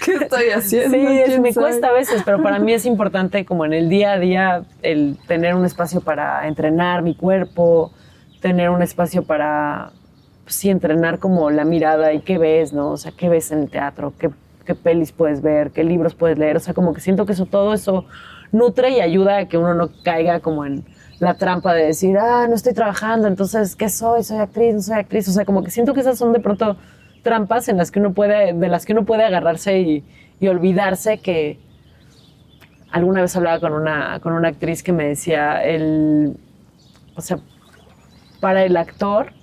¿Qué estoy haciendo? Sí, me cuesta a veces, pero para mí es importante como en el día a día el tener un espacio para entrenar mi cuerpo, tener un espacio para, pues, sí, entrenar como la mirada y qué ves, ¿no? O sea, qué ves en el teatro, qué pelis puedes ver, qué libros puedes leer. O sea, como que siento que todo eso nutre y ayuda a que uno no caiga como en la trampa de decir, no estoy trabajando, entonces, ¿qué soy? ¿Soy actriz? ¿No soy actriz? O sea, como que siento que esas son de pronto trampas de las que uno puede agarrarse y olvidarse que alguna vez hablaba con una actriz que me decía, o sea, para el actor,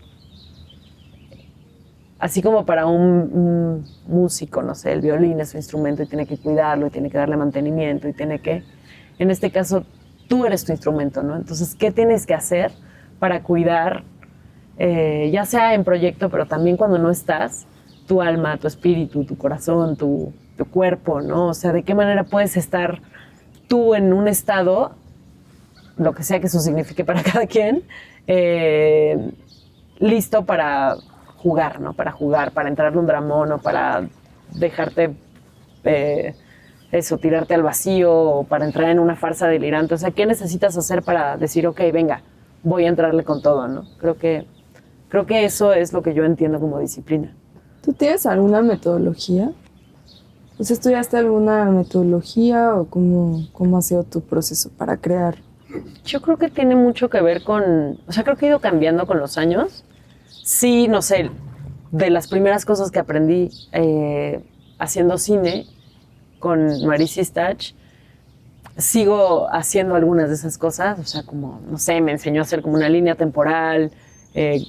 así como para un músico, no sé, el violín es su instrumento y tiene que cuidarlo y tiene que darle mantenimiento y tiene que, en este caso, tú eres tu instrumento, ¿no? Entonces, ¿qué tienes que hacer para cuidar, ya sea en proyecto, pero también cuando no estás, tu alma, tu espíritu, tu corazón, tu cuerpo, ¿no? O sea, ¿de qué manera puedes estar tú en un estado, lo que sea que eso signifique para cada quien, listo para jugar, ¿no? Para jugar, para entrarle un dramón o para dejarte... tirarte al vacío o para entrar en una farsa delirante. O sea, ¿qué necesitas hacer para decir, ok, venga, voy a entrarle con todo, ¿no? Creo que eso es lo que yo entiendo como disciplina. ¿Tú tienes alguna metodología? O sea, ¿estudiaste alguna metodología o cómo ha sido tu proceso para crear? Yo creo que tiene mucho que ver con... O sea, creo que he ido cambiando con los años. Sí, no sé, de las primeras cosas que aprendí haciendo cine con Marisa Stach, sigo haciendo algunas de esas cosas, o sea, como, no sé, me enseñó a hacer como una línea temporal,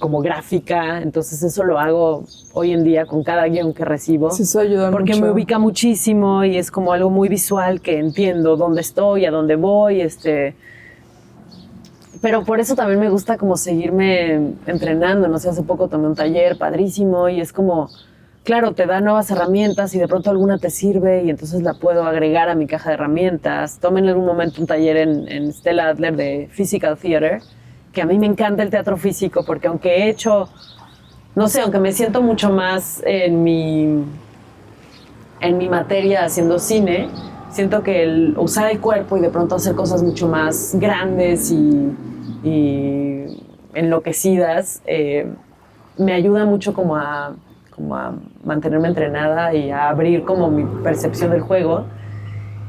como gráfica, entonces eso lo hago hoy en día con cada guión que recibo. Sí, eso ayuda porque mucho. Me ubica muchísimo y es como algo muy visual que entiendo dónde estoy, a dónde voy, pero por eso también me gusta como seguirme entrenando, no sé, hace poco tomé un taller padrísimo y es como... Claro, te da nuevas herramientas y de pronto alguna te sirve y entonces la puedo agregar a mi caja de herramientas. Tomé en algún momento un taller en Stella Adler de Physical Theater, que a mí me encanta el teatro físico porque aunque he hecho, no sé, aunque me siento mucho más en mi materia haciendo cine, siento que el usar el cuerpo y de pronto hacer cosas mucho más grandes y enloquecidas me ayuda mucho como a mantenerme entrenada y a abrir como mi percepción del juego.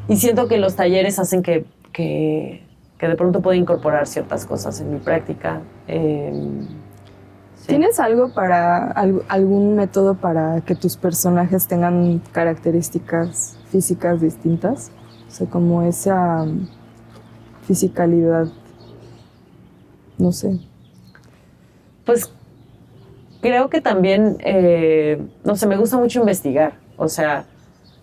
Y siento que los talleres hacen que de pronto pueda incorporar ciertas cosas en mi práctica. Sí. ¿Tienes algún método para que tus personajes tengan características físicas distintas? O sea, como esa fisicalidad No sé. Pues creo que también, no sé, me gusta mucho investigar. O sea,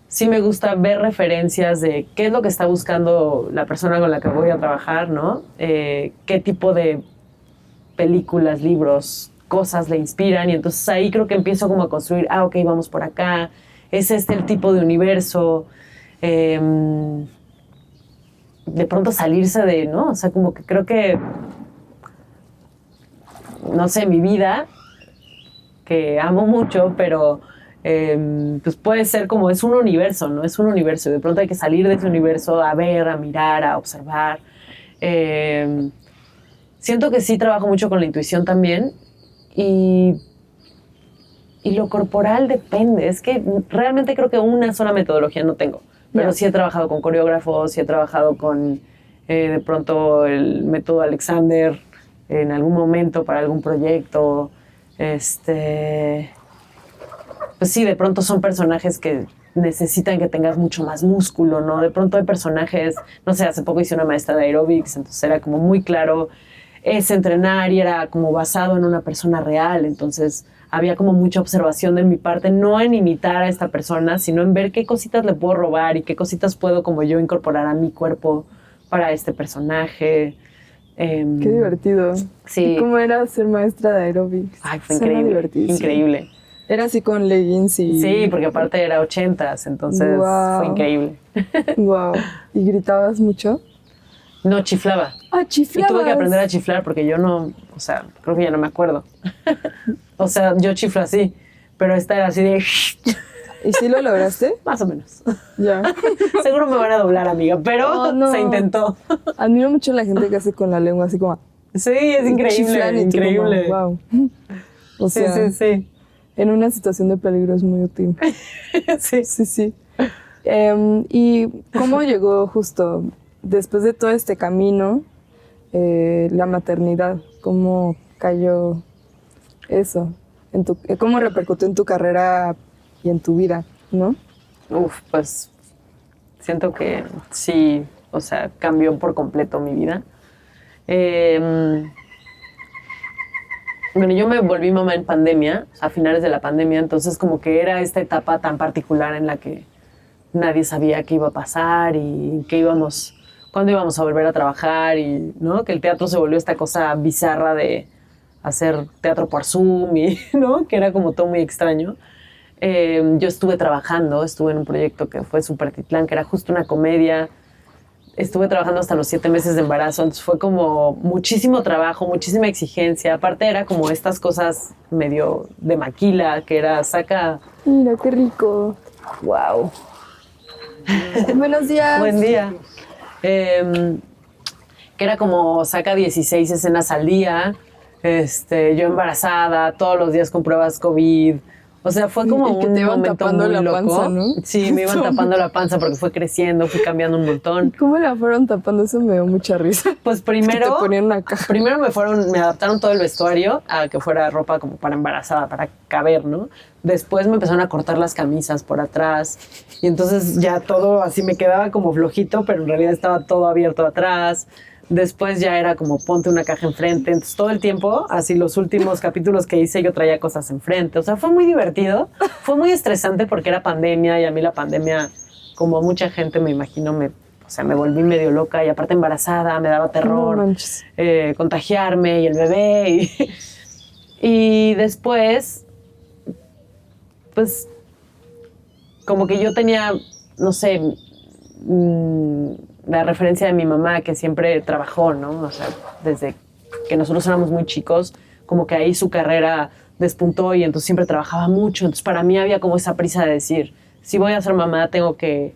sí me gusta ver referencias de qué es lo que está buscando la persona con la que voy a trabajar, ¿no? Qué tipo de películas, libros, cosas le inspiran. Y entonces ahí creo que empiezo como a construir, ok, vamos por acá. Es este el tipo de universo. De pronto salirse de, ¿no? O sea, como que creo que, no sé, mi vida, que amo mucho, pero pues puede ser como, es un universo, ¿no? Es un universo. De pronto hay que salir de ese universo a ver, a mirar, a observar. Siento que sí trabajo mucho con la intuición también y lo corporal depende. Es que realmente creo que una sola metodología no tengo. Pero sí he trabajado con coreógrafos, sí he trabajado con de pronto el método Alexander en algún momento para algún proyecto. Pues sí, de pronto son personajes que necesitan que tengas mucho más músculo, ¿no? De pronto hay personajes, no sé, hace poco hice una maestra de aeróbics, entonces era como muy claro es entrenar y era como basado en una persona real, entonces había como mucha observación de mi parte, no en imitar a esta persona, sino en ver qué cositas le puedo robar y qué cositas puedo como yo incorporar a mi cuerpo para este personaje. Qué divertido. Sí. ¿Y cómo era ser maestra de aerobics? Ay, fue increíble, increíble. Era así con leggings y... Sí, porque aparte era 80s, entonces fue increíble. Wow. ¿Y gritabas mucho? No, chiflaba. Ah, chiflabas. Y tuve que aprender a chiflar porque yo no, o sea, creo que ya no me acuerdo. O sea, yo chiflo así, pero esta era así de... ¿Y sí lo lograste? Más o menos. Ya. Seguro me van a doblar, amiga, pero se intentó. Admiro mucho a la gente que hace con la lengua así como... Sí, es increíble, increíble. Como, wow. O sea, sí. En una situación de peligro es muy útil. Sí. ¿Y cómo llegó justo después de todo este camino la maternidad? ¿Cómo cayó eso? ¿Cómo repercutió en tu carrera y en tu vida, no? Pues siento que sí, o sea, cambió por completo mi vida. Bueno, yo me volví mamá en pandemia, a finales de la pandemia, entonces como que era esta etapa tan particular en la que nadie sabía qué iba a pasar y cuándo íbamos a volver a trabajar y, ¿no? Que el teatro se volvió esta cosa bizarra de hacer teatro por Zoom y, ¿no? Que era como todo muy extraño. Yo estuve en un proyecto que fue Supertitlán, que era justo una comedia. Estuve trabajando hasta los 7 meses de embarazo, entonces fue como muchísimo trabajo, muchísima exigencia. Aparte era como estas cosas medio de maquila, que era saca... Mira, qué rico. Wow. Buenos días. Buen día. Que era como saca 16 escenas al día, yo embarazada, todos los días con pruebas COVID. O sea, fue como y que te iban tapando la panza, ¿no? Sí, me iban tapando la panza porque fue creciendo, fui cambiando un montón. ¿Y cómo la fueron tapando? Eso me dio mucha risa. Pues primero... te ponían una caja. Primero me adaptaron todo el vestuario a que fuera ropa como para embarazada, para caber, ¿no? Después me empezaron a cortar las camisas por atrás y entonces ya todo así me quedaba como flojito, pero en realidad estaba todo abierto atrás. Después ya era como ponte una caja enfrente. Entonces todo el tiempo, así los últimos capítulos que hice, yo traía cosas enfrente. O sea, fue muy divertido. Fue muy estresante porque era pandemia y a mí la pandemia, como mucha gente me imagino, me volví medio loca y aparte embarazada, me daba terror contagiarme y el bebé. Y después, pues, como que yo tenía, no sé, la referencia de mi mamá que siempre trabajó, ¿no? O sea, desde que nosotros éramos muy chicos, como que ahí su carrera despuntó y entonces siempre trabajaba mucho. Entonces para mí había como esa prisa de decir, si voy a ser mamá tengo que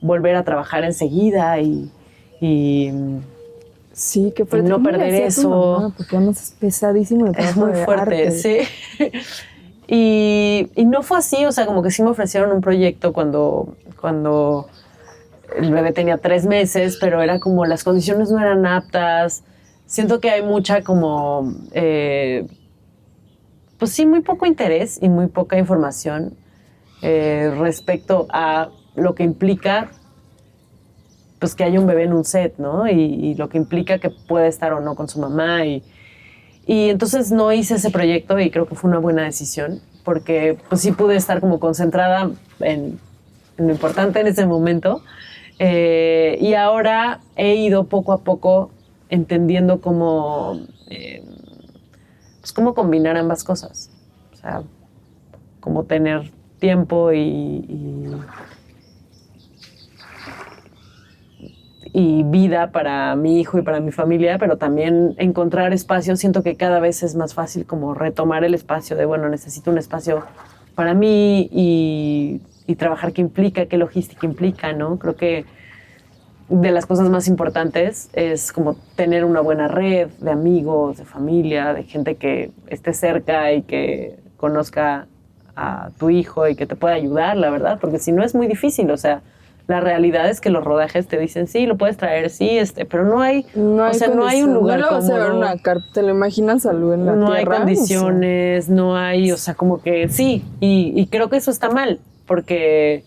volver a trabajar enseguida y sí, que fuerte. no perder eso. Mamá, porque además es pesadísimo el trabajo. Es muy fuerte, sí. Y no fue así, o sea, como que sí me ofrecieron un proyecto cuando el bebé tenía 3 meses, pero era como las condiciones no eran aptas. Siento que hay mucha como, pues sí, muy poco interés y muy poca información respecto a lo que implica pues que haya un bebé en un set, ¿no? Y lo que implica que puede estar o no con su mamá. Y entonces no hice ese proyecto y creo que fue una buena decisión porque pues sí pude estar como concentrada en lo importante en ese momento. Y ahora he ido poco a poco entendiendo cómo, pues cómo combinar ambas cosas. O sea, cómo tener tiempo y vida para mi hijo y para mi familia, pero también encontrar espacios. Siento que cada vez es más fácil como retomar el espacio de, bueno, necesito un espacio para mí y trabajar qué implica, qué logística implica, ¿no? Creo que de las cosas más importantes es como tener una buena red de amigos, de familia, de gente que esté cerca y que conozca a tu hijo y que te pueda ayudar, la verdad, porque si no es muy difícil, o sea, la realidad es que los rodajes te dicen, sí, lo puedes traer, sí, pero no hay o sea, no hay un lugar cómodo. No lo vas a ver una carta, ¿te lo imaginas algo en la no tierra? No hay condiciones, o sea, no hay, o sea, como que sí, y creo que eso está mal, porque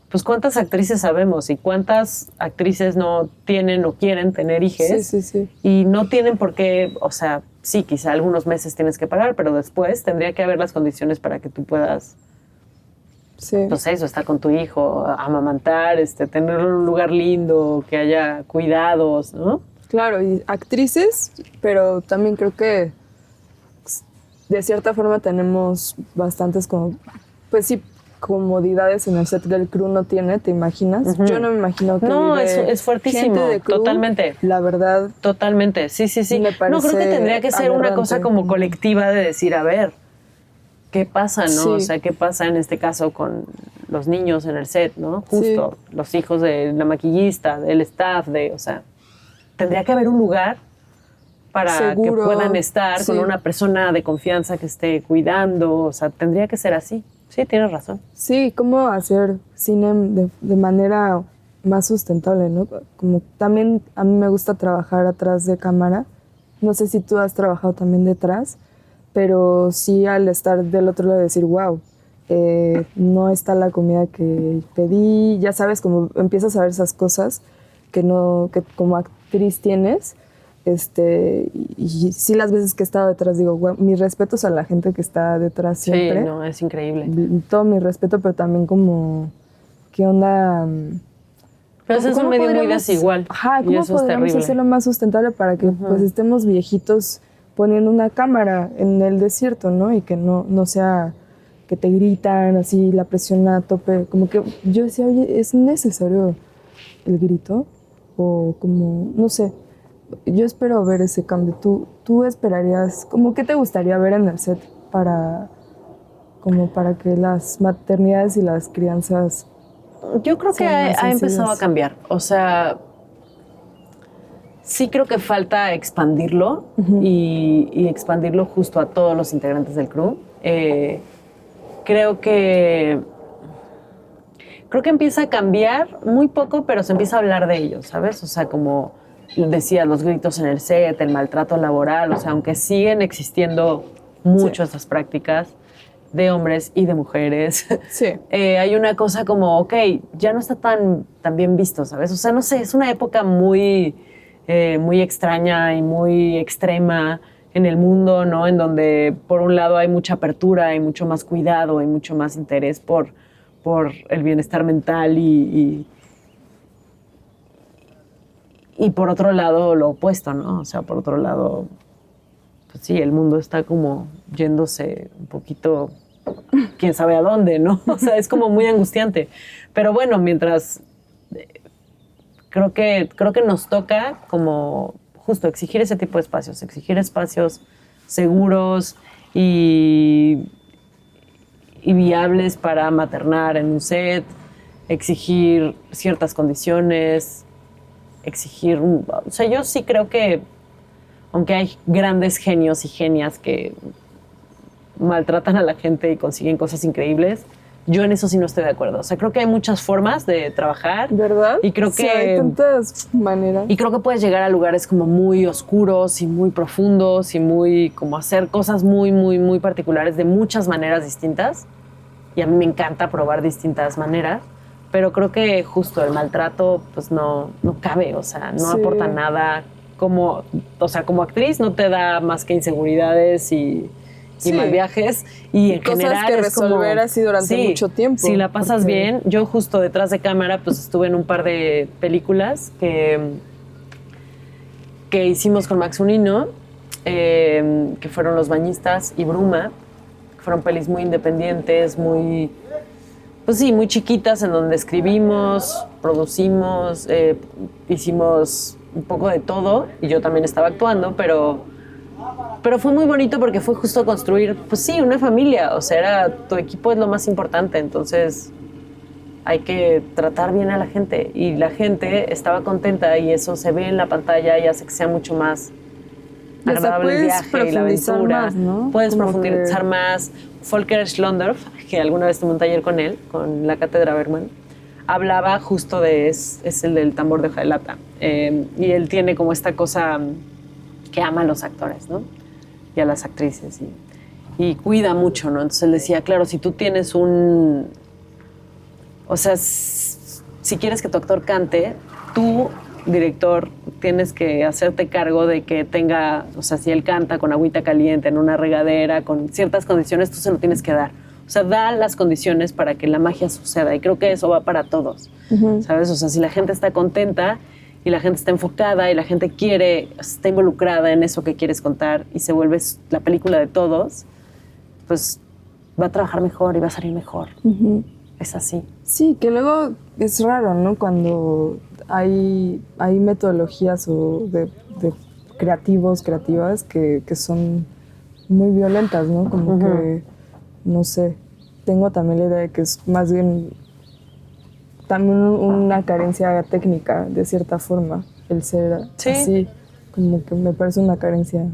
pues cuántas actrices sabemos y cuántas actrices no tienen o quieren tener hijos. Sí. Y no tienen por qué, o sea, sí, quizá algunos meses tienes que pagar, pero después tendría que haber las condiciones para que tú puedas, pues eso, estar con tu hijo, amamantar, tener un lugar lindo, que haya cuidados, ¿no? Claro, y actrices, pero también creo que de cierta forma tenemos bastantes como, pues sí, comodidades en el set que el crew no tiene, ¿te imaginas? Uh-huh. Yo no me imagino que no, es fuertísimo, gente de crew, totalmente. La verdad. Totalmente, sí. Me parece no, creo que tendría que ser aberrante. Una cosa como colectiva de decir, a ver, ¿qué pasa, no? Sí. O sea, ¿qué pasa en este caso con los niños en el set, no? Justo, los hijos de la maquillista, del staff, o sea, tendría que haber un lugar para Seguro. Que puedan estar con una persona de confianza que esté cuidando, o sea, tendría que ser así. Sí, tienes razón. Sí, cómo hacer cine de manera más sustentable, ¿no? Como también a mí me gusta trabajar atrás de cámara. No sé si tú has trabajado también detrás, pero sí al estar del otro lado decir, wow, no está la comida que pedí. Ya sabes, como empiezas a ver esas cosas que como actriz tienes. Y sí, las veces que he estado detrás digo, bueno, mis respetos a la gente que está detrás siempre. Sí, no, es increíble. Todo mi respeto, pero también como, ¿qué onda? Pero eso es un medio muy desigual. Ajá, ¿cómo y eso podríamos hacerlo más sustentable para que pues estemos viejitos poniendo una cámara en el desierto, ¿no? Y que no sea que te gritan así, la presión a tope. Como que yo decía, oye, ¿es necesario el grito? O como, no sé. Yo espero ver ese cambio. ¿Tú esperarías, como qué te gustaría ver en el set para que las maternidades y las crianzas? Yo creo que ha empezado a cambiar. O sea, sí creo que falta expandirlo y expandirlo justo a todos los integrantes del crew. Creo que empieza a cambiar muy poco, pero se empieza a hablar de ello, ¿sabes? O sea, como decía, los gritos en el set, el maltrato laboral, o sea, aunque siguen existiendo mucho estas prácticas de hombres y de mujeres, hay una cosa como, ok, ya no está tan bien visto, ¿sabes? O sea, no sé, es una época muy extraña y muy extrema en el mundo, ¿no? En donde, por un lado, hay mucha apertura, hay mucho más cuidado, hay mucho más interés por el bienestar mental y por otro lado, lo opuesto, ¿no? O sea, por otro lado, pues sí, el mundo está como yéndose un poquito, quién sabe a dónde, ¿no? O sea, es como muy angustiante. Pero bueno, mientras, creo que nos toca como justo exigir ese tipo de espacios, exigir espacios seguros y viables para maternar en un set, exigir ciertas condiciones, o sea, yo sí creo que, aunque hay grandes genios y genias que maltratan a la gente y consiguen cosas increíbles, yo en eso sí no estoy de acuerdo. O sea, creo que hay muchas formas de trabajar. ¿Verdad? Y creo que hay tantas maneras. Y creo que puedes llegar a lugares como muy oscuros y muy profundos y muy, como hacer cosas muy, muy, muy particulares de muchas maneras distintas. Y a mí me encanta probar distintas maneras. pero creo que justo el maltrato pues no cabe, o sea, no Sí. aporta nada. Como actriz no te da más que inseguridades y Sí. mal viajes y en Cosas general que es como, resolver así durante mucho tiempo, si la pasas porque- bien. Yo justo detrás de cámara pues estuve en un par de películas que hicimos con Max Unino, que fueron Los Bañistas y Bruma, que fueron pelis muy independientes, muy, pues sí, muy chiquitas, en donde escribimos, producimos, hicimos un poco de todo, y yo también estaba actuando, pero fue muy bonito porque fue justo construir, pues sí, una familia. O sea, tu equipo es lo más importante, entonces hay que tratar bien a la gente. Y la gente estaba contenta y eso se ve en la pantalla y hace que sea mucho más Y hasta agradable el puedes viaje y la profundizar aventura. más, ¿no? Puedes Como profundizar que- más. Volker Schlondorf, que alguna vez tuve un taller con él, con la Cátedra Bergman, hablaba justo de, es el del tambor de hoja de lata. Y él tiene como esta cosa que ama a los actores, ¿no? Y a las actrices. Y cuida mucho, ¿no? Entonces él decía, claro, si tú tienes un... O sea, si quieres que tu actor cante, tú, director, tienes que hacerte cargo de que tenga, o sea, si él canta con agüita caliente en una regadera, con ciertas condiciones, tú se lo tienes que dar. O sea, da las condiciones para que la magia suceda. Y creo que eso va para todos, ¿sabes? O sea, si la gente está contenta y la gente está enfocada y la gente quiere, está involucrada en eso que quieres contar y se vuelve la película de todos, pues va a trabajar mejor y va a salir mejor. Es así. Sí, que luego es raro, ¿no? Cuando hay metodologías o de creativos, creativas que son muy violentas, ¿no? Como que, no sé, tengo también la idea de que es más bien también una carencia técnica, de cierta forma, el ser Sí. así, como que me parece una carencia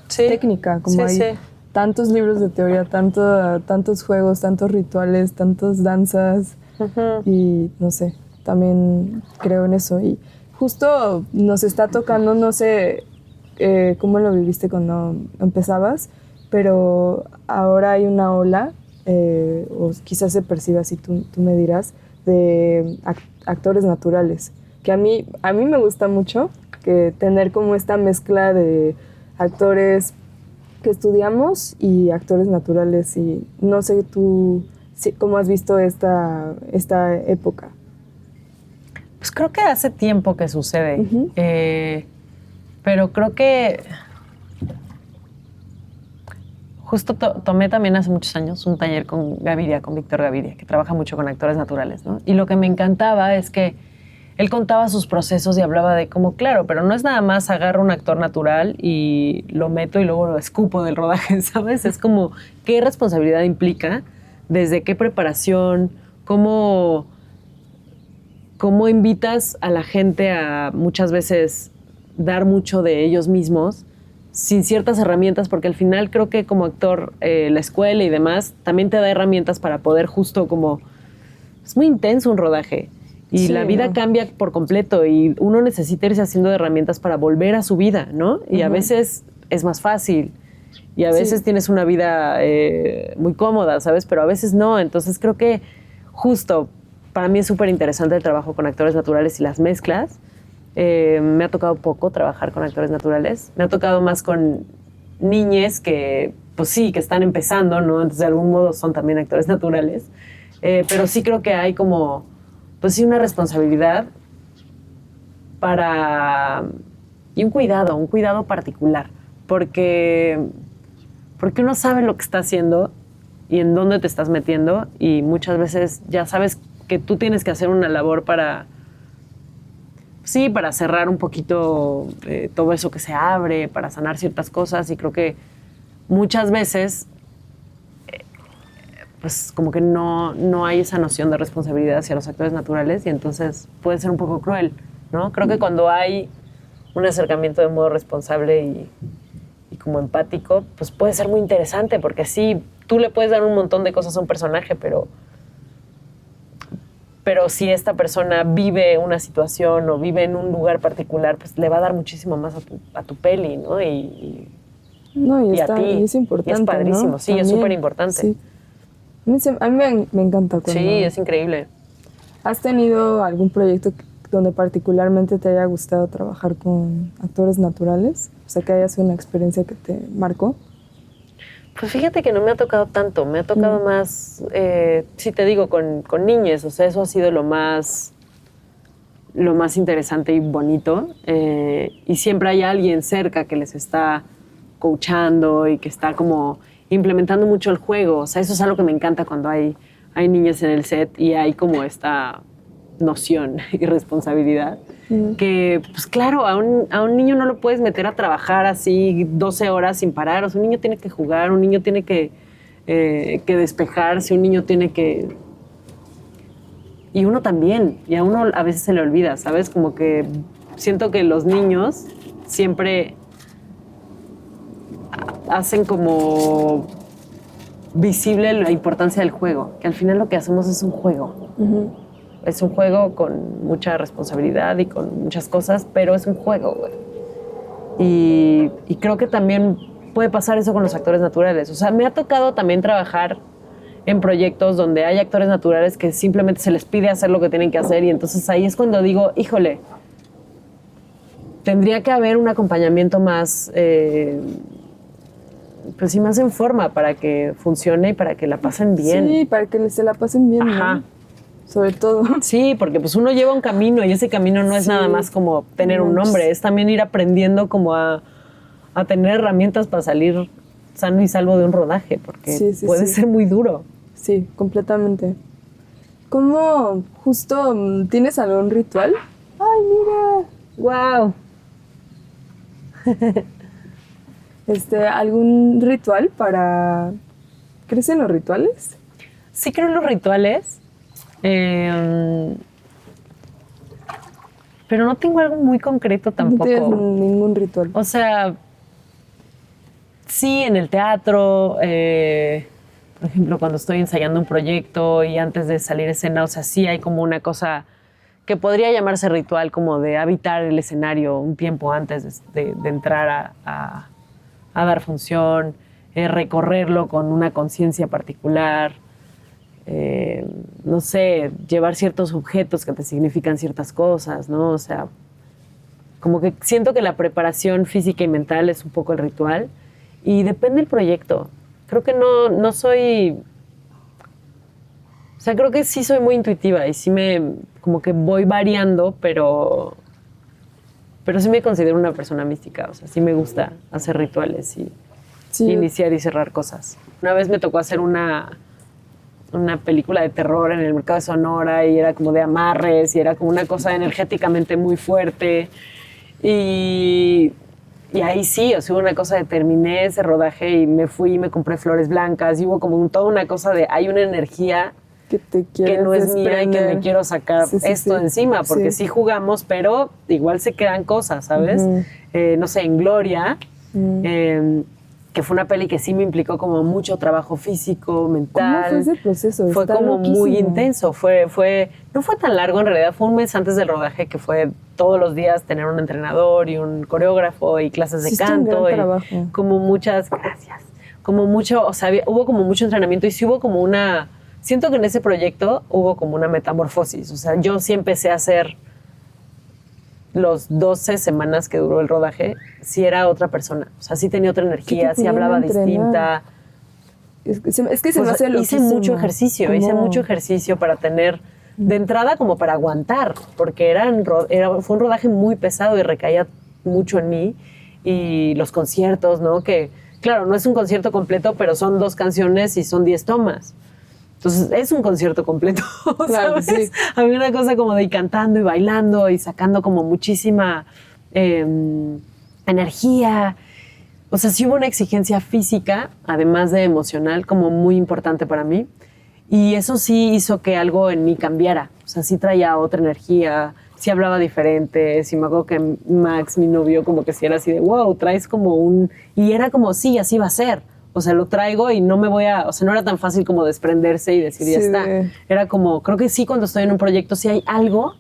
Sí. técnica, como Sí, hay sí. tantos libros de teoría, tantos juegos, tantos rituales, tantas danzas y no sé, también creo en eso. Y justo nos está tocando, no sé cómo lo viviste cuando empezabas, pero ahora hay una ola, o quizás se percibe así, tú me dirás, de actores naturales, que a mí me gusta mucho que tener como esta mezcla de actores que estudiamos y actores naturales. Y no sé tú cómo has visto esta época. Pues creo que hace tiempo que sucede, pero creo que justo tomé también hace muchos años un taller con Gaviria, con Víctor Gaviria, que trabaja mucho con actores naturales, ¿no? Y lo que me encantaba es que él contaba sus procesos y hablaba de cómo, claro, pero no es nada más agarro un actor natural y lo meto y luego lo escupo del rodaje, ¿sabes? Es como qué responsabilidad implica, desde qué preparación, cómo invitas a la gente a muchas veces dar mucho de ellos mismos sin ciertas herramientas, porque al final creo que como actor la escuela y demás también te da herramientas para poder justo como... Es muy intenso un rodaje y Sí, la vida ¿no? cambia por completo y uno necesita irse haciendo de herramientas para volver a su vida, ¿no? Y a veces es más fácil y a veces Sí. tienes una vida muy cómoda, ¿sabes? Pero a veces no. Entonces creo que justo para mí es súper interesante el trabajo con actores naturales y las mezclas. Me ha tocado poco trabajar con actores naturales. Me ha tocado más con niñes que, pues sí, que están empezando, ¿no? Entonces, de algún modo son también actores naturales. Pero sí creo que hay como, pues sí, una responsabilidad y un cuidado particular. Porque uno sabe lo que está haciendo y en dónde te estás metiendo y muchas veces ya sabes que tú tienes que hacer una labor para cerrar un poquito todo eso que se abre, para sanar ciertas cosas, y creo que muchas veces pues como que no hay esa noción de responsabilidad hacia los actores naturales y entonces puede ser un poco cruel, ¿no? Creo que cuando hay un acercamiento de modo responsable y como empático, pues puede ser muy interesante, porque sí, tú le puedes dar un montón de cosas a un personaje, pero si esta persona vive una situación o vive en un lugar particular, pues le va a dar muchísimo más a tu peli, ¿no? No, y a ti. y es importante, Y es padrísimo, ¿no? sí, es También, súper importante. sí. A mí me encanta cuando... Sí, es increíble. ¿Has tenido algún proyecto donde particularmente te haya gustado trabajar con actores naturales? O sea, que haya sido una experiencia que te marcó. Pues fíjate que no me ha tocado tanto, me ha tocado más, sí te digo, con niños, o sea, eso ha sido lo más interesante y bonito. Y siempre hay alguien cerca que les está coachando y que está como implementando mucho el juego. O sea, eso es algo que me encanta cuando hay niños en el set y hay como esta noción y responsabilidad. Que, pues claro, a un niño no lo puedes meter a trabajar así 12 horas sin parar. O sea, un niño tiene que jugar, un niño tiene que despejarse, un niño tiene que... Y uno también, y a uno a veces se le olvida, ¿sabes? Como que siento que los niños siempre hacen como visible la importancia del juego, que al final lo que hacemos es un juego. Es un juego con mucha responsabilidad y con muchas cosas, pero es un juego, güey. Y creo que también puede pasar eso con los actores naturales. O sea, me ha tocado también trabajar en proyectos donde hay actores naturales que simplemente se les pide hacer lo que tienen que hacer y entonces ahí es cuando digo, híjole, tendría que haber un acompañamiento más, pues sí, más en forma para que funcione y para que la pasen bien. Sí, para que se la pasen bien, Ajá. ¿no? Sobre todo. Sí, porque pues uno lleva un camino y ese camino no es nada más como tener un nombre, es también ir aprendiendo como a tener herramientas para salir sano y salvo de un rodaje, porque puede ser muy duro. Sí, completamente. ¿Cómo justo tienes algún ritual? ¡Ay, mira! ¡Wow! ¿Algún ritual para... ¿Crees en los rituales? Sí creo en los rituales, pero no tengo algo muy concreto tampoco. No tienes ningún ritual. O sea, sí en el teatro, por ejemplo, cuando estoy ensayando un proyecto y antes de salir a escena, o sea, sí hay como una cosa que podría llamarse ritual, como de habitar el escenario un tiempo antes de entrar a dar función, recorrerlo con una conciencia particular, no sé, llevar ciertos objetos que te significan ciertas cosas, ¿no? O sea, como que siento que la preparación física y mental es un poco el ritual y depende del proyecto. Creo que no soy... O sea, creo que sí soy muy intuitiva y sí como que voy variando, pero sí me considero una persona mística. O sea, sí me gusta hacer rituales y iniciar y cerrar cosas. Una vez me tocó hacer una película de terror en el mercado de Sonora y era como de amarres y era como una cosa energéticamente muy fuerte. Y ahí sí, o sea, hubo una cosa de terminé ese rodaje y me fui y me compré flores blancas y hubo como toda una cosa de hay una energía que no es mía y que me quiero sacar esto de encima, porque sí jugamos, pero igual se quedan cosas, ¿sabes? No sé, en Gloria, que fue una peli que sí me implicó como mucho trabajo físico, mental. ¿Cómo fue ese proceso? Fue Está como loquísimo. muy intenso, no fue tan largo en realidad, fue un mes antes del rodaje que fue todos los días tener un entrenador y un coreógrafo y clases de canto. Un gran trabajo. Como muchas, gracias, como mucho, o sea, hubo como mucho entrenamiento y sí hubo como siento que en ese proyecto hubo como una metamorfosis, o sea, yo sí empecé a hacer los 12 semanas que duró el rodaje, sí era otra persona, o sea, sí tenía otra energía, sí hablaba distinta. Es que se me hace hice mucho ejercicio para tener, de entrada como para aguantar, porque fue un rodaje muy pesado y recaía mucho en mí, y los conciertos, ¿no? Que, claro, no es un concierto completo, pero son 2 canciones y son 10 tomas. Entonces, es un concierto completo, claro, ¿sabes? Sí. Había una cosa como de ir cantando y bailando y sacando como muchísima energía. O sea, sí hubo una exigencia física, además de emocional, como muy importante para mí. Y eso sí hizo que algo en mí cambiara. O sea, sí traía otra energía, sí hablaba diferente. Sí me acuerdo que Max, mi novio, como que sí era así de, wow, traes como Y era como, sí, así va a ser. O sea, lo traigo y no me voy a... O sea, no era tan fácil como desprenderse y decir, ya está. Era como, creo que sí, cuando estoy en un proyecto, sí hay algo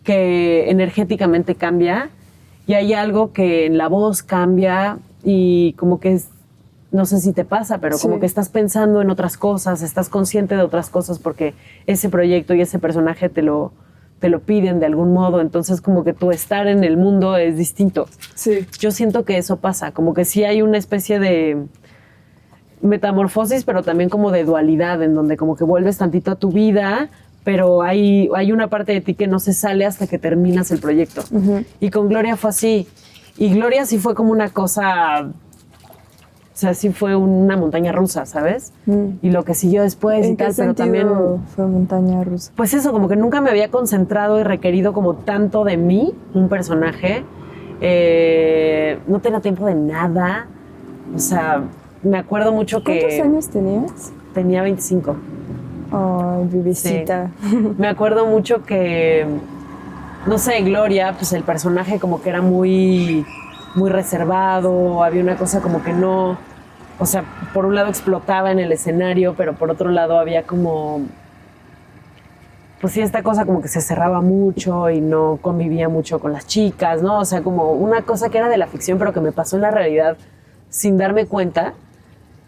que energéticamente cambia y hay algo que en la voz cambia y como que no sé si te pasa, pero como Sí. que estás pensando en otras cosas, estás consciente de otras cosas porque ese proyecto y ese personaje te lo piden de algún modo, entonces como que tu estar en el mundo es distinto. Sí. Yo siento que eso pasa, como que sí hay una especie de metamorfosis, pero también como de dualidad, en donde como que vuelves tantito a tu vida, pero hay una parte de ti que no se sale hasta que terminas el proyecto. Y con Gloria fue así. Y Gloria sí fue como una cosa, o sea, sí fue una montaña rusa, ¿sabes? Y lo que siguió después y ¿En qué tal, pero también... sentido fue montaña rusa? Pues eso, como que nunca me había concentrado y requerido como tanto de mí, un personaje. No tenía tiempo de nada. O sea, me acuerdo mucho que... ¿Cuántos años tenías? Tenía 25. Ay, bebecita. Me acuerdo mucho que, no sé, Gloria, pues el personaje como que era muy, muy reservado, había una cosa como que no, o sea, por un lado explotaba en el escenario, pero por otro lado había como, pues sí, esta cosa como que se cerraba mucho y no convivía mucho con las chicas, ¿no? O sea, como una cosa que era de la ficción, pero que me pasó en la realidad sin darme cuenta,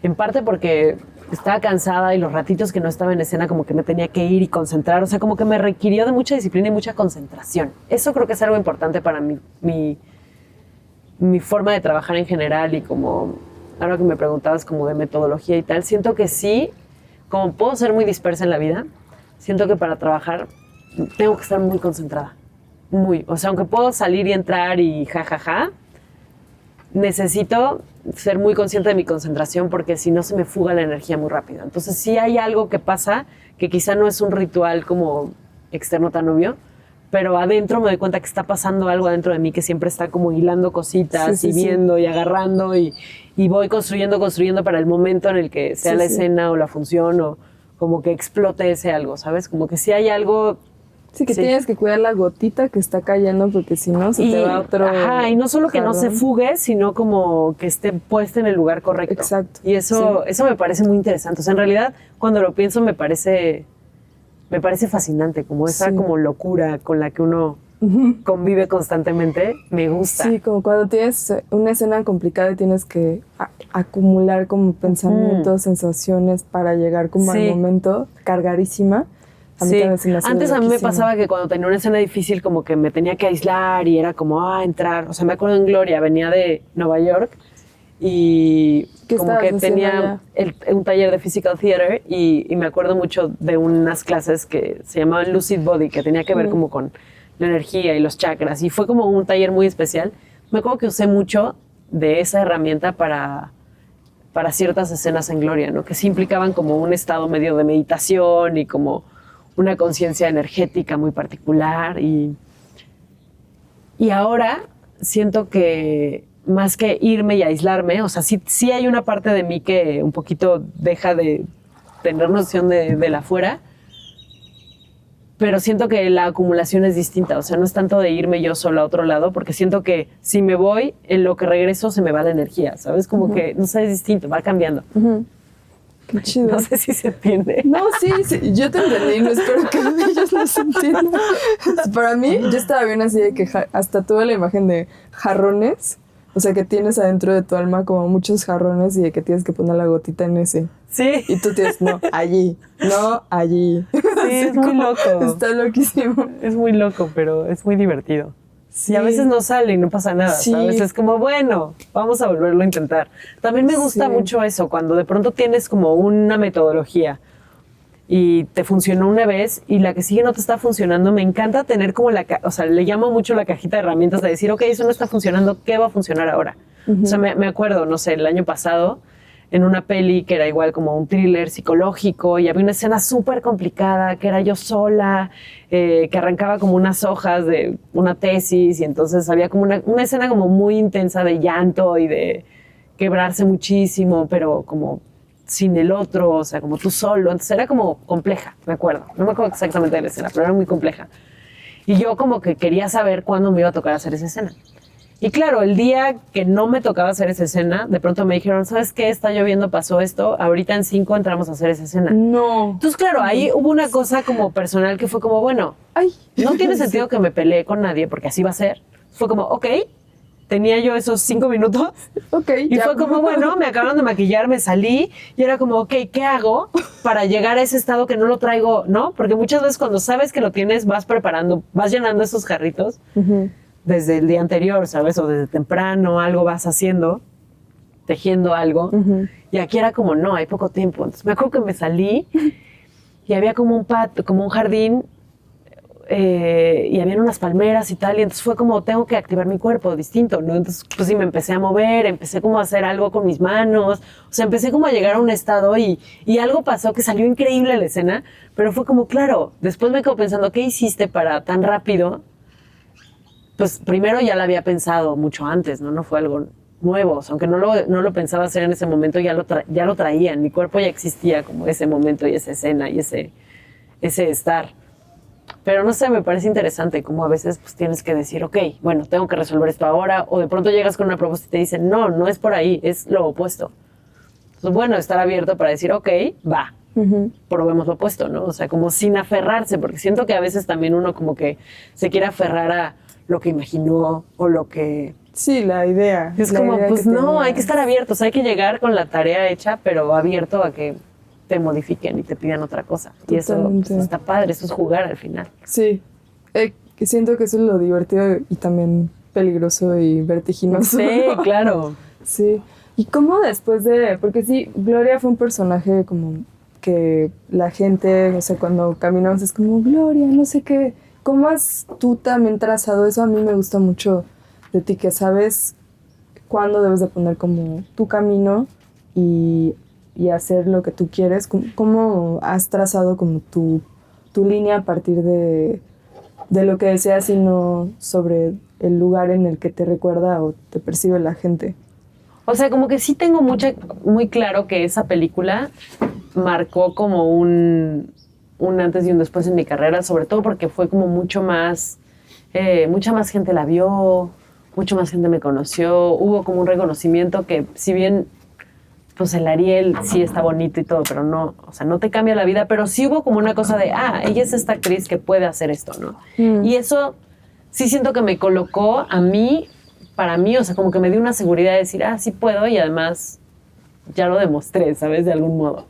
en parte porque estaba cansada y los ratitos que no estaba en escena como que me tenía que ir y concentrar, o sea, como que me requirió de mucha disciplina y mucha concentración. Eso creo que es algo importante para mi forma de trabajar en general y como, ahora que me preguntabas como de metodología y tal, siento que sí, como puedo ser muy dispersa en la vida, siento que para trabajar tengo que estar muy concentrada, muy, o sea, aunque puedo salir y entrar y jajaja, necesito ser muy consciente de mi concentración porque si no se me fuga la energía muy rápido. Entonces sí hay algo que pasa que quizá no es un ritual como externo tan obvio, pero adentro me doy cuenta que está pasando algo adentro de mí que siempre está como hilando cositas y viendo y agarrando y voy construyendo para el momento en el que sea la escena o la función o como que explote ese algo, ¿sabes? Como que sí hay algo... Sí, que tienes que cuidar la gotita que está cayendo porque si no se te va otro... Ajá, y no solo que no se jarrón. fugue, sino como que esté puesta en el lugar correcto. Exacto. Y eso me parece muy interesante. O sea, en realidad, cuando lo pienso, me parece fascinante, como esa como locura con la que uno convive constantemente, me gusta. Sí, como cuando tienes una escena complicada y tienes que acumular como pensamientos, sensaciones para llegar como al momento cargadísima. A mí también se me hace Antes a mí me loquísimo. pasaba que cuando tenía una escena difícil como que me tenía que aislar y era como, entrar. O sea, me acuerdo en Gloria, venía de Nueva York y como que tenía un taller de physical theater y me acuerdo mucho de unas clases que se llamaban Lucid Body, que tenía que ver como con la energía y los chakras y fue como un taller muy especial. Me acuerdo que usé mucho de esa herramienta para ciertas escenas en Gloria, ¿no? Que sí implicaban como un estado medio de meditación y como una conciencia energética muy particular y ahora siento que más que irme y aislarme, o sea, sí hay una parte de mí que un poquito deja de tener noción de la afuera, pero siento que la acumulación es distinta, o sea, no es tanto de irme yo sola a otro lado, porque siento que si me voy, en lo que regreso se me va la energía, ¿sabes? Como que, no sé, es distinto, va cambiando. Qué chido. No sé si se entiende. No, sí, yo te entendí, no espero que ellos no se entiendan. Para mí, yo estaba bien así de que hasta tuve la imagen de jarrones, o sea, que tienes adentro de tu alma como muchos jarrones y de que tienes que poner la gotita en ese. Sí. Y tú tienes, no, allí. Sí, es muy loco. Está loquísimo. Es muy loco, pero es muy divertido. Sí. Y a veces no sale y no pasa nada, ¿sabes? Es como, bueno, vamos a volverlo a intentar. También me gusta mucho eso, cuando de pronto tienes como una metodología y te funcionó una vez y la que sigue no te está funcionando. Me encanta tener como o sea, le llamo mucho la cajita de herramientas de decir, ok, eso no está funcionando, ¿qué va a funcionar ahora? O sea, me acuerdo, no sé, el año pasado en una peli que era igual como un thriller psicológico y había una escena súper complicada que era yo sola, que arrancaba como unas hojas de una tesis y entonces había como una escena como muy intensa de llanto y de quebrarse muchísimo, pero como sin el otro, o sea, como tú solo. Entonces era como compleja, me acuerdo. No me acuerdo exactamente de la escena, pero era muy compleja. Y yo como que quería saber cuándo me iba a tocar hacer esa escena. Y claro, el día que no me tocaba hacer esa escena, de pronto me dijeron, ¿sabes qué? Está lloviendo, pasó esto, ahorita en 5 entramos a hacer esa escena. No. Entonces, claro, ahí hubo una cosa como personal que fue como, bueno, Ay. no tiene sentido que me pelee con nadie porque así va a ser. Fue como, ok, tenía yo esos 5 minutos. Ok, Y fue como, bueno, me acabaron de maquillar, me salí y era como, ok, ¿qué hago para llegar a ese estado que no lo traigo, no? Porque muchas veces cuando sabes que lo tienes, vas preparando, vas llenando esos jarritos desde el día anterior, ¿sabes? O desde temprano, algo vas haciendo, tejiendo algo. Y aquí era como, no, hay poco tiempo. Entonces me acuerdo que me salí y había como un patio, como un jardín, y habían unas palmeras y tal, y entonces fue como, tengo que activar mi cuerpo distinto, ¿no? Entonces, pues sí, me empecé a mover, empecé como a hacer algo con mis manos, o sea, empecé como a llegar a un estado y algo pasó que salió increíble la escena, pero fue como, claro, después me quedo pensando, ¿qué hiciste para tan rápido? Pues primero ya lo había pensado mucho antes, ¿no? No fue algo nuevo, o sea, aunque no lo pensaba hacer en ese momento, ya lo traía, en mi cuerpo ya existía como ese momento y esa escena y ese estar. Pero no sé, me parece interesante cómo a veces pues tienes que decir, ok, bueno, tengo que resolver esto ahora, o de pronto llegas con una propuesta y te dicen, no, no es por ahí, es lo opuesto. Entonces, bueno, estar abierto para decir, ok, va, probemos lo opuesto, ¿no? O sea, como sin aferrarse, porque siento que a veces también uno como que se quiere aferrar a lo que imaginó o lo que... Sí, la idea. Es la como, idea pues que no, tenías. hay que estar abiertos, hay que llegar con la tarea hecha, pero abierto a que te modifiquen y te pidan otra cosa. Y eso pues, está padre, eso es jugar al final. Sí, que siento que eso es lo divertido y también peligroso y vertiginoso. Sí, claro. Sí. ¿Y cómo después de...? Porque sí, Gloria fue un personaje como que la gente, o sea, cuando caminamos es como, Gloria, no sé qué. ¿Cómo has tú también trazado eso? A mí me gusta mucho de ti, que sabes cuándo debes de poner como tu camino y hacer lo que tú quieres. ¿Cómo has trazado como tu línea a partir de lo que deseas y no sobre el lugar en el que te recuerda o te percibe la gente? O sea, como que sí tengo muy claro que esa película marcó como un antes y un después en mi carrera, sobre todo porque fue como mucha más gente la vio, mucho más gente me conoció, hubo como un reconocimiento que si bien pues el Ariel sí está bonito y todo, pero no, o sea, no te cambia la vida, pero sí hubo como una cosa de, ella es esta actriz que puede hacer esto, ¿no? Y eso sí siento que me colocó a mí, para mí, o sea, como que me dio una seguridad de decir, sí puedo y además ya lo demostré, ¿sabes? De algún modo.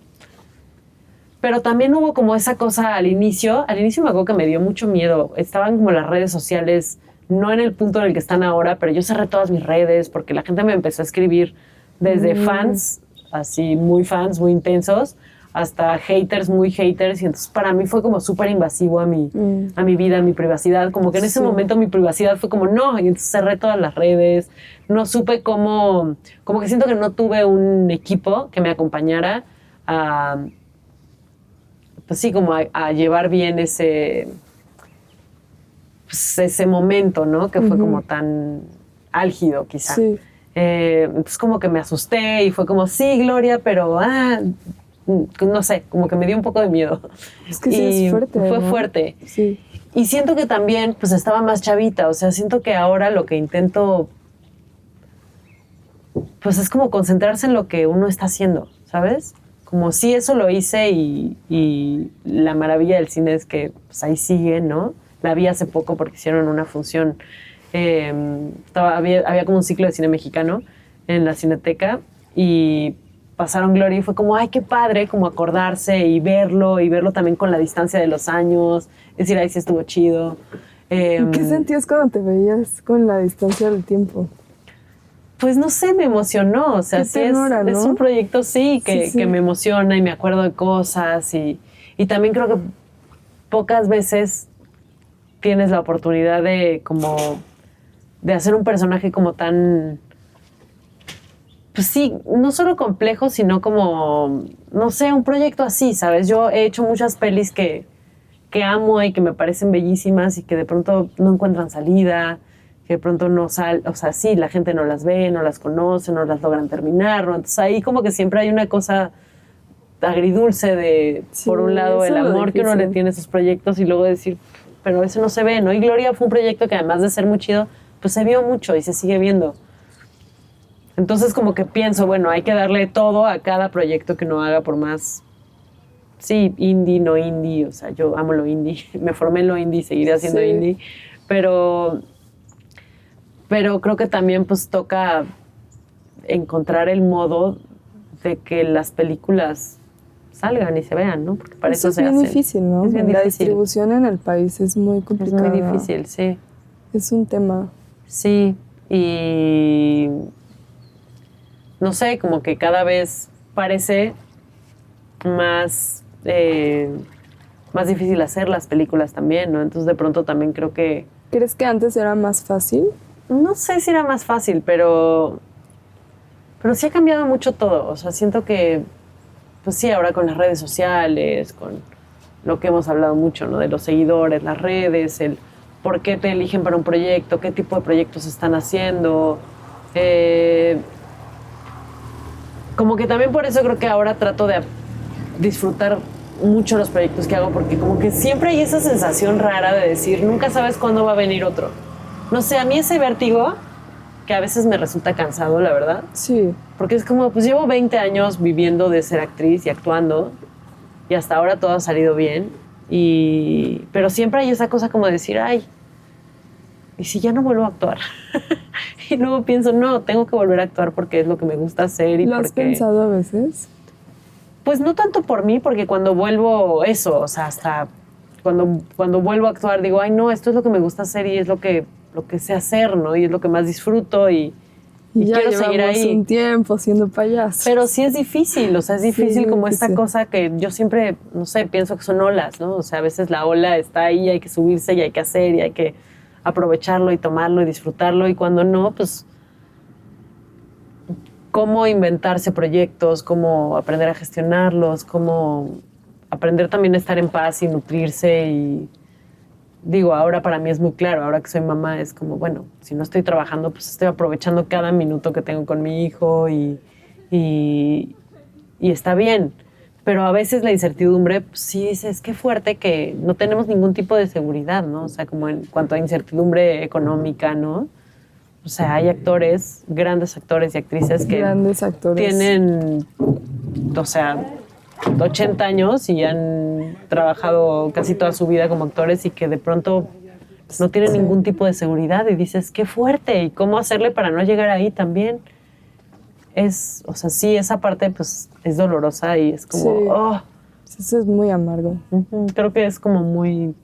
Pero también hubo como esa cosa al inicio me acuerdo que me dio mucho miedo, estaban como las redes sociales, no en el punto en el que están ahora, pero yo cerré todas mis redes porque la gente me empezó a escribir desde fans, así muy fans, muy intensos, hasta haters, muy haters, y entonces para mí fue como súper invasivo a mi vida, a mi privacidad, como que en ese momento mi privacidad fue como no, y entonces cerré todas las redes, no supe como que siento que no tuve un equipo que me acompañara a, pues sí, como a llevar bien ese momento, ¿no? Que fue como tan álgido quizá. Sí. Entonces como que me asusté y fue como, sí, Gloria, pero no sé, como que me dio un poco de miedo. Es que sí es fuerte, fue ¿no? fuerte. Sí. Y siento que también, pues estaba más chavita, o sea, siento que ahora lo que intento, pues es como concentrarse en lo que uno está haciendo, ¿sabes? Como sí, eso lo hice y la maravilla del cine es que pues, ahí sigue, ¿no? La vi hace poco porque hicieron una función. Había como un ciclo de cine mexicano en la Cineteca y pasaron Gloria y fue como, ay, qué padre, como acordarse y verlo también con la distancia de los años, es decir, ahí sí estuvo chido. ¿Y qué sentías cuando te veías con la distancia del tiempo? Pues no sé, me emocionó, o sea, Qué ternura, es un proyecto, que me emociona y me acuerdo de cosas y también creo que pocas veces tienes la oportunidad de hacer un personaje como tan, pues sí, no solo complejo, sino como, no sé, un proyecto así, ¿sabes? Yo he hecho muchas pelis que amo y que me parecen bellísimas y que de pronto no encuentran salida, que de pronto no o sea, sí, la gente no las ve, no las conoce, no las logran terminar, ¿no? Entonces ahí como que siempre hay una cosa agridulce de, Sí, por un lado, el amor que uno le tiene a esos proyectos y luego decir, pero eso no se ve, ¿no? Y Gloria fue un proyecto que además de ser muy chido, pues se vio mucho y se sigue viendo. Entonces como que pienso, bueno, hay que darle todo a cada proyecto que uno haga por más, sí, indie, no indie, o sea, yo amo lo indie, me formé en lo indie, seguiré haciendo indie, pero Pero creo que también pues toca encontrar el modo de que las películas salgan y se vean, ¿no? Porque para eso es se bien hacen. difícil, ¿no? Es bien La difícil. distribución en el país es muy Es complicada. muy difícil, sí. Es un tema. Sí, y no sé, como que cada vez parece más, más difícil hacer las películas también, ¿no? Entonces de pronto también creo que, ¿Crees que antes era más fácil? no sé si era más fácil, pero sí ha cambiado mucho todo. O sea, siento que, pues sí, ahora con las redes sociales, con lo que hemos hablado mucho, ¿no? De los seguidores, las redes, el por qué te eligen para un proyecto, qué tipo de proyectos están haciendo. Como que también por eso creo que ahora trato de disfrutar mucho los proyectos que hago, porque como que siempre hay esa sensación rara de decir, nunca sabes cuándo va a venir otro. No sé, a mí ese vértigo, que a veces me resulta cansado, la verdad, Sí. porque es como, pues llevo 20 años viviendo de ser actriz y actuando, y hasta ahora todo ha salido bien, pero siempre hay esa cosa como de decir, ay, ¿y si ya no vuelvo a actuar? Y luego pienso, no, tengo que volver a actuar porque es lo que me gusta hacer y ¿Lo has porque... pensado a veces? Pues no tanto por mí, porque cuando vuelvo eso, o sea, hasta cuando vuelvo a actuar digo, ay no, esto es lo que me gusta hacer y es lo que sé hacer, ¿no? Y es lo que más disfruto y Ya quiero seguir llevamos ahí. un tiempo siendo payasos. Pero sí es difícil, o sea, es Sí, difícil es como difícil. esta cosa que yo siempre, no sé, pienso que son olas, ¿no? O sea, a veces la ola está ahí, hay que subirse y hay que hacer y hay que aprovecharlo y tomarlo y disfrutarlo, y cuando no, pues cómo inventarse proyectos, cómo aprender a gestionarlos, cómo aprender también a estar en paz y nutrirse. Y digo, ahora para mí es muy claro, ahora que soy mamá es como, bueno, si no estoy trabajando, pues estoy aprovechando cada minuto que tengo con mi hijo y está bien. Pero a veces la incertidumbre, pues sí dices, qué fuerte que no tenemos ningún tipo de seguridad, ¿no? O sea, como en cuanto a incertidumbre económica, ¿no? O sea, hay actores, grandes actores y actrices que Grandes actores. tienen, o sea, 80 años y han trabajado casi toda su vida como actores y que de pronto no tienen Sí. ningún tipo de seguridad y dices, qué fuerte, y cómo hacerle para no llegar ahí también. O sea, sí, esa parte pues es dolorosa y es como, Sí. oh, Eso es muy amargo. creo que es como muy,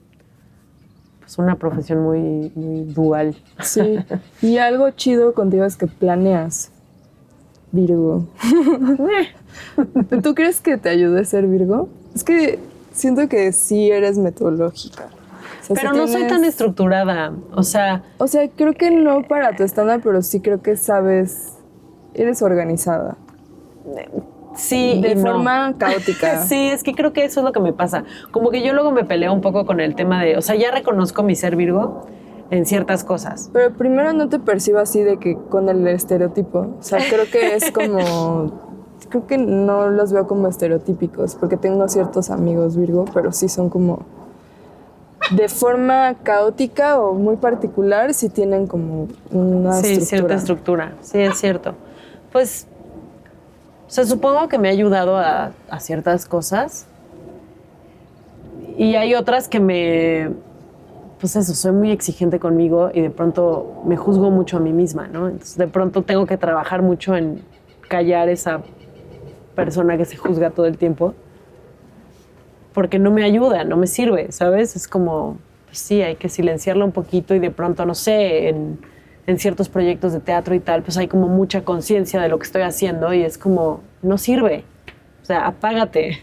pues una profesión muy, muy dual. Sí. Y algo chido contigo es que planeas, Virgo. ¿Tú crees que te ayude a ser Virgo? Es que siento que sí eres metodológica. O sea, Pero sí no soy tan estructurada, o sea, O sea, creo que no para tu estándar, pero sí creo que sabes, eres organizada. sí De y no. forma caótica. Sí, es que creo que eso es lo que me pasa. Como que yo luego me peleo un poco con el tema de, o sea, ya reconozco mi ser Virgo en ciertas cosas. Pero primero no te percibo así de que con el estereotipo. O sea, creo que es como... Creo que no los veo como estereotípicos, porque tengo ciertos amigos Virgo, pero sí son como... De forma caótica o muy particular, sí tienen como una Sí, estructura. cierta estructura. Sí, es cierto. Pues, o sea, supongo que me ha ayudado a ciertas cosas. Y hay otras que pues eso, soy muy exigente conmigo y de pronto me juzgo mucho a mí misma, ¿no? Entonces de pronto tengo que trabajar mucho en callar esa persona que se juzga todo el tiempo, porque no me ayuda, no me sirve, ¿sabes? Es como, pues sí, hay que silenciarla un poquito y de pronto, no sé, en ciertos proyectos de teatro y tal, pues hay como mucha conciencia de lo que estoy haciendo y es como, no sirve. O sea, apágate.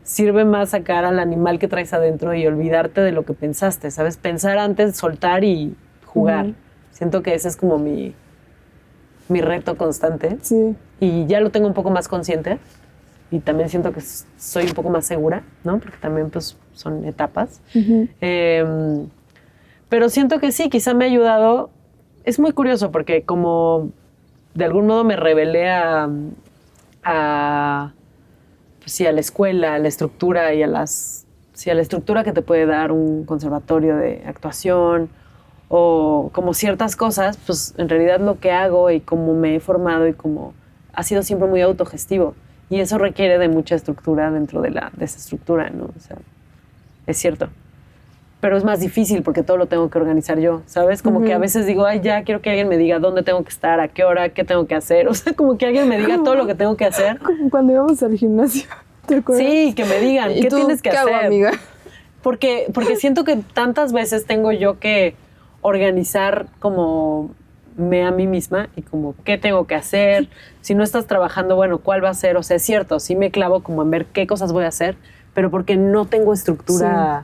Sirve más sacar al animal que traes adentro y olvidarte de lo que pensaste, ¿sabes? Pensar antes, soltar y jugar. Siento que ese es como mi reto constante. Sí. Y ya lo tengo un poco más consciente. Y también siento que soy un poco más segura, ¿no? Porque también pues son etapas. Pero siento que sí, quizá me ha ayudado. Es muy curioso porque como de algún modo me rebelé pues sí, a la escuela, a la estructura y a la estructura que te puede dar un conservatorio de actuación o como ciertas cosas, pues en realidad lo que hago y cómo me he formado y cómo ha sido siempre muy autogestivo. Y eso requiere de mucha estructura dentro de esa estructura, ¿no? O sea, es cierto. pero es más difícil porque todo lo tengo que organizar yo, ¿sabes? Como que a veces digo, ay, ya quiero que alguien me diga dónde tengo que estar, a qué hora, qué tengo que hacer. O sea, como que alguien me diga todo lo que tengo que hacer. Como cuando íbamos al gimnasio, ¿te acuerdas? Sí, que me digan, ¿Y ¿qué tú, tienes que qué hacer? hago, amiga? Porque siento que tantas veces tengo yo que organizar como a mí misma y como qué tengo que hacer. Si no estás trabajando, bueno, ¿cuál va a ser? O sea, es cierto, sí me clavo como en ver qué cosas voy a hacer, pero porque no tengo estructura,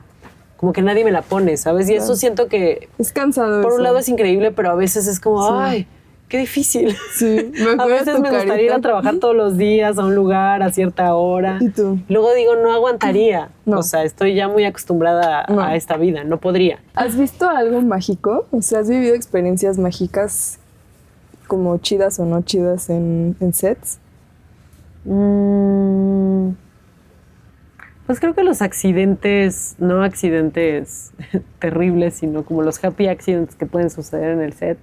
como que nadie me la pone, ¿sabes? Y eso siento que Es cansado por eso. un lado es increíble, pero a veces es como, Sí. ay, qué difícil. Sí, me A acuerdo veces tu me gustaría ir carita. a trabajar todos los días a un lugar a cierta hora. ¿Y tú? Luego digo, no aguantaría. No. O sea, estoy ya muy acostumbrada No. a esta vida, no podría. ¿Has visto algo mágico? O sea, ¿has vivido experiencias mágicas como chidas o no chidas en sets? Pues creo que los accidentes, no accidentes terribles, sino como los happy accidents que pueden suceder en el set.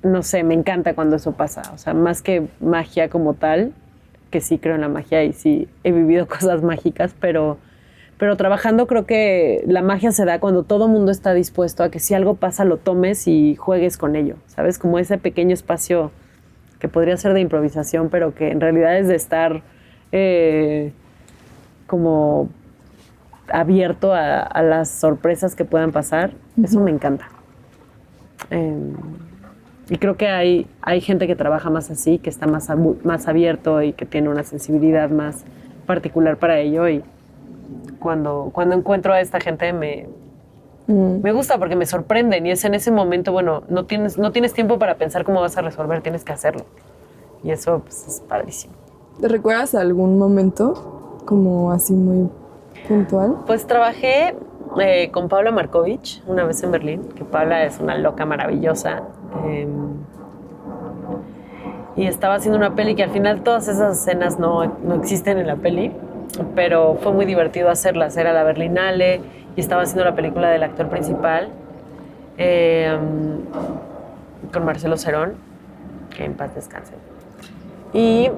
No sé, me encanta cuando eso pasa. O sea, más que magia como tal, que sí creo en la magia y sí he vivido cosas mágicas, pero trabajando creo que la magia se da cuando todo mundo está dispuesto a que si algo pasa lo tomes y juegues con ello, ¿sabes? Como ese pequeño espacio que podría ser de improvisación, pero que en realidad es de estar como abierto a las sorpresas que puedan pasar. Eso me encanta. Y creo que hay gente que trabaja más así, que está más abierto y que tiene una sensibilidad más particular para ello. Y cuando encuentro a esta gente me gusta porque me sorprenden y es en ese momento, bueno, no tienes tiempo para pensar cómo vas a resolver, tienes que hacerlo. Y eso pues, es padrísimo. ¿Te recuerdas algún momento como así muy puntual? Pues trabajé con Paula Markovich una vez en Berlín, que Paula es una loca maravillosa. Y estaba haciendo una peli que al final todas esas escenas no existen en la peli, pero fue muy divertido hacerlas. Era la Berlinale y estaba haciendo la película del actor principal con Marcelo Cerón, que en paz descanse. Y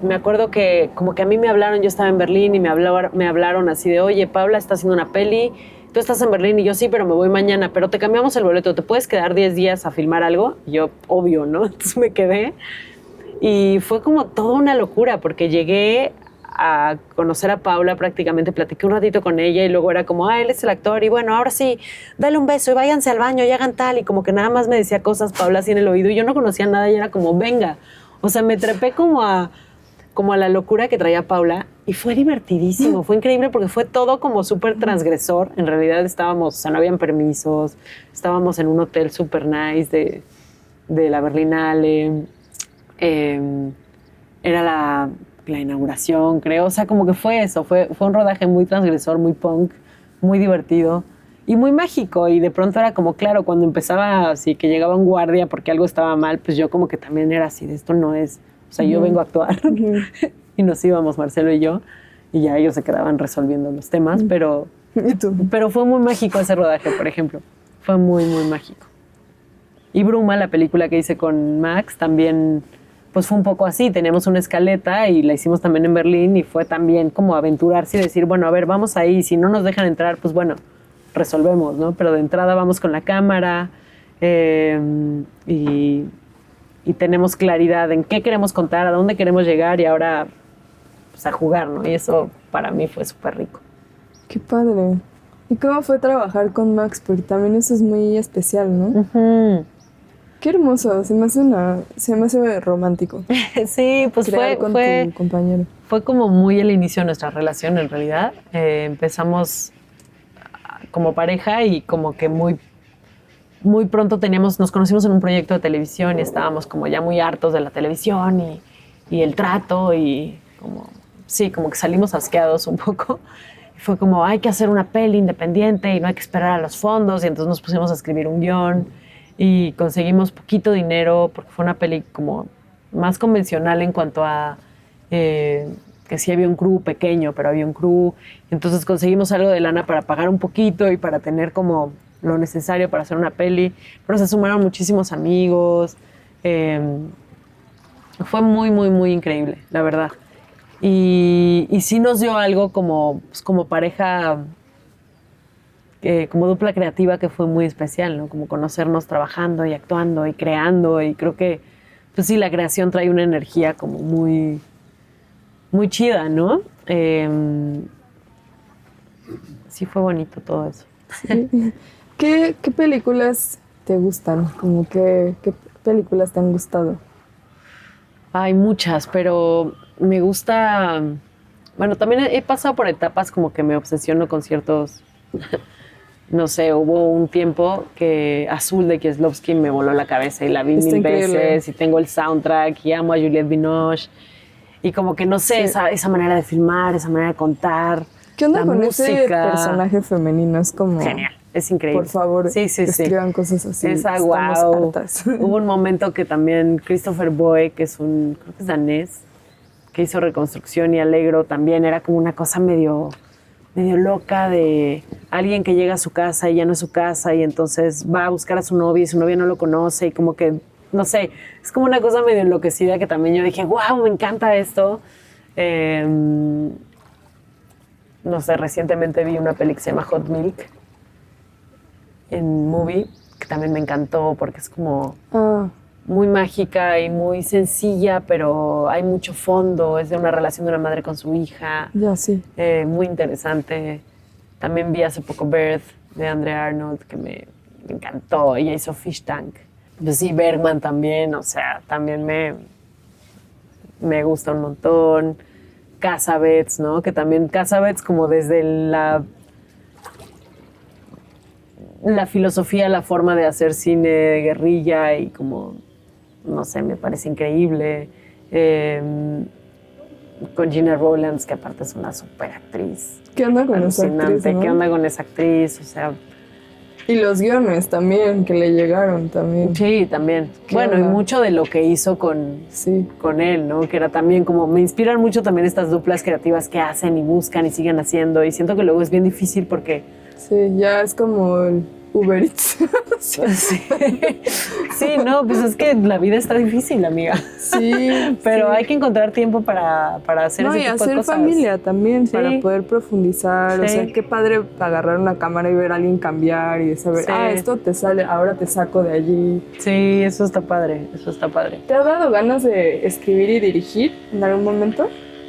me acuerdo que como que a mí me hablaron, yo estaba en Berlín y me hablaron así de, oye, Paula está haciendo una peli, tú estás en Berlín y yo sí, pero me voy mañana, pero te cambiamos el boleto, ¿te puedes quedar 10 días a filmar algo? Y yo, obvio, ¿no? Entonces me quedé y fue como toda una locura porque llegué a conocer a Paula prácticamente, platiqué un ratito con ella y luego era como, él es el actor y bueno, ahora sí, dale un beso y váyanse al baño y hagan tal y como que nada más me decía cosas Paula así en el oído y yo no conocía nada y era como, venga, o sea, me trepé como a la locura que traía Paula y fue divertidísimo, fue increíble porque fue todo como súper transgresor, en realidad estábamos, o sea, no habían permisos, estábamos en un hotel súper nice de la Berlinale, era la inauguración, creo. O sea, como que fue eso. Fue un rodaje muy transgresor, muy punk, muy divertido y muy mágico. Y de pronto era como, claro, cuando empezaba así, que llegaba un guardia porque algo estaba mal, pues yo como que también era así, de esto no es... O sea, yo vengo a actuar. Y nos íbamos, Marcelo y yo, y ya ellos se quedaban resolviendo los temas, pero... ¿Y tú? Pero fue muy mágico ese rodaje, por ejemplo. Fue muy, muy mágico. Y Bruma, la película que hice con Max, también... pues fue un poco así, teníamos una escaleta y la hicimos también en Berlín y fue también como aventurarse y decir, bueno, a ver, vamos ahí, si no nos dejan entrar, pues bueno, resolvemos, ¿no? Pero de entrada vamos con la cámara y tenemos claridad en qué queremos contar, a dónde queremos llegar y ahora pues, a jugar, ¿no? Y eso para mí fue súper rico. Qué padre. ¿Y cómo fue trabajar con Max? Porque también eso es muy especial, ¿no? Qué hermoso, se me hace romántico. Sí, pues crear con tu compañero. Fue como muy el inicio de nuestra relación en realidad. Empezamos como pareja y como que muy pronto nos conocimos en un proyecto de televisión y estábamos como ya muy hartos de la televisión y el trato y como que salimos asqueados un poco. Y fue como, hay que hacer una peli independiente y no hay que esperar a los fondos y entonces nos pusimos a escribir un guión. Y conseguimos poquito dinero porque fue una peli como más convencional en cuanto a que sí había un crew pequeño, pero había un crew. Entonces conseguimos algo de lana para pagar un poquito y para tener como lo necesario para hacer una peli. Pero se sumaron muchísimos amigos. Fue muy, muy, muy increíble, la verdad. Y sí nos dio algo como, pues, como pareja, como dupla creativa que fue muy especial, ¿no? Como conocernos trabajando y actuando y creando. Y creo que, pues sí, la creación trae una energía como muy, muy chida, ¿no? Sí fue bonito todo eso. Sí. ¿Qué películas te gustan? Como ¿qué películas te han gustado? Hay muchas, pero me gusta... Bueno, también he pasado por etapas como que me obsesiono con ciertos... No sé, hubo un tiempo que Azul de Kieslowski me voló la cabeza y la vi Está mil increíble. veces y tengo el soundtrack y amo a Juliette Binoche y como que no sé, Sí. esa manera de filmar, esa manera de contar, ¿Qué onda la con ese música. personaje femenino? Es como... Genial, es increíble. Por favor, sí, sí, sí. escriban cosas así. Esa, Estamos guau. hartas. Hubo un momento que también Christopher Boe, que es creo que es danés, que hizo Reconstrucción y Alegro, también era como una cosa medio loca de alguien que llega a su casa y ya no es su casa y entonces va a buscar a su novia y su novia no lo conoce y como que, no sé, es como una cosa medio enloquecida que también yo dije, wow, me encanta esto. No sé, recientemente vi una peli que se llama Hot Milk en Movie, que también me encantó porque es como muy mágica y muy sencilla, pero hay mucho fondo, es de una relación de una madre con su hija. Ya, sí. Muy interesante. También vi hace poco Birth de Andrea Arnold, que me encantó. Ella hizo Fish Tank. Pues sí, Bergman también, o sea, también me gusta un montón. Cassavetes, ¿no? Que también Cassavetes como desde la filosofía, la forma de hacer cine de guerrilla y como, no sé, me parece increíble. Con Gina Rowlands, que aparte es una súper actriz. ¿Qué onda con esa actriz, no? ¿Qué onda con esa actriz? O sea... Y los guiones también, que le llegaron también. Sí, también. Bueno, onda? y mucho de lo que hizo con él, ¿no? Que era también como... Me inspiran mucho también estas duplas creativas que hacen y buscan y siguen haciendo. Y siento que luego es bien difícil porque... Sí, ya es como el Uber Eats. Sí. Sí, no, pues es que la vida está difícil, amiga. Sí. Pero sí. hay que encontrar tiempo para hacer ese tipo de cosas. No, y hacer familia también, Sí. para poder profundizar. Sí. O sea, qué padre agarrar una cámara y ver a alguien cambiar y saber, Sí. esto te sale, ahora te saco de allí. Sí, eso está padre, eso está padre. ¿Te ha dado ganas de escribir y dirigir en algún momento?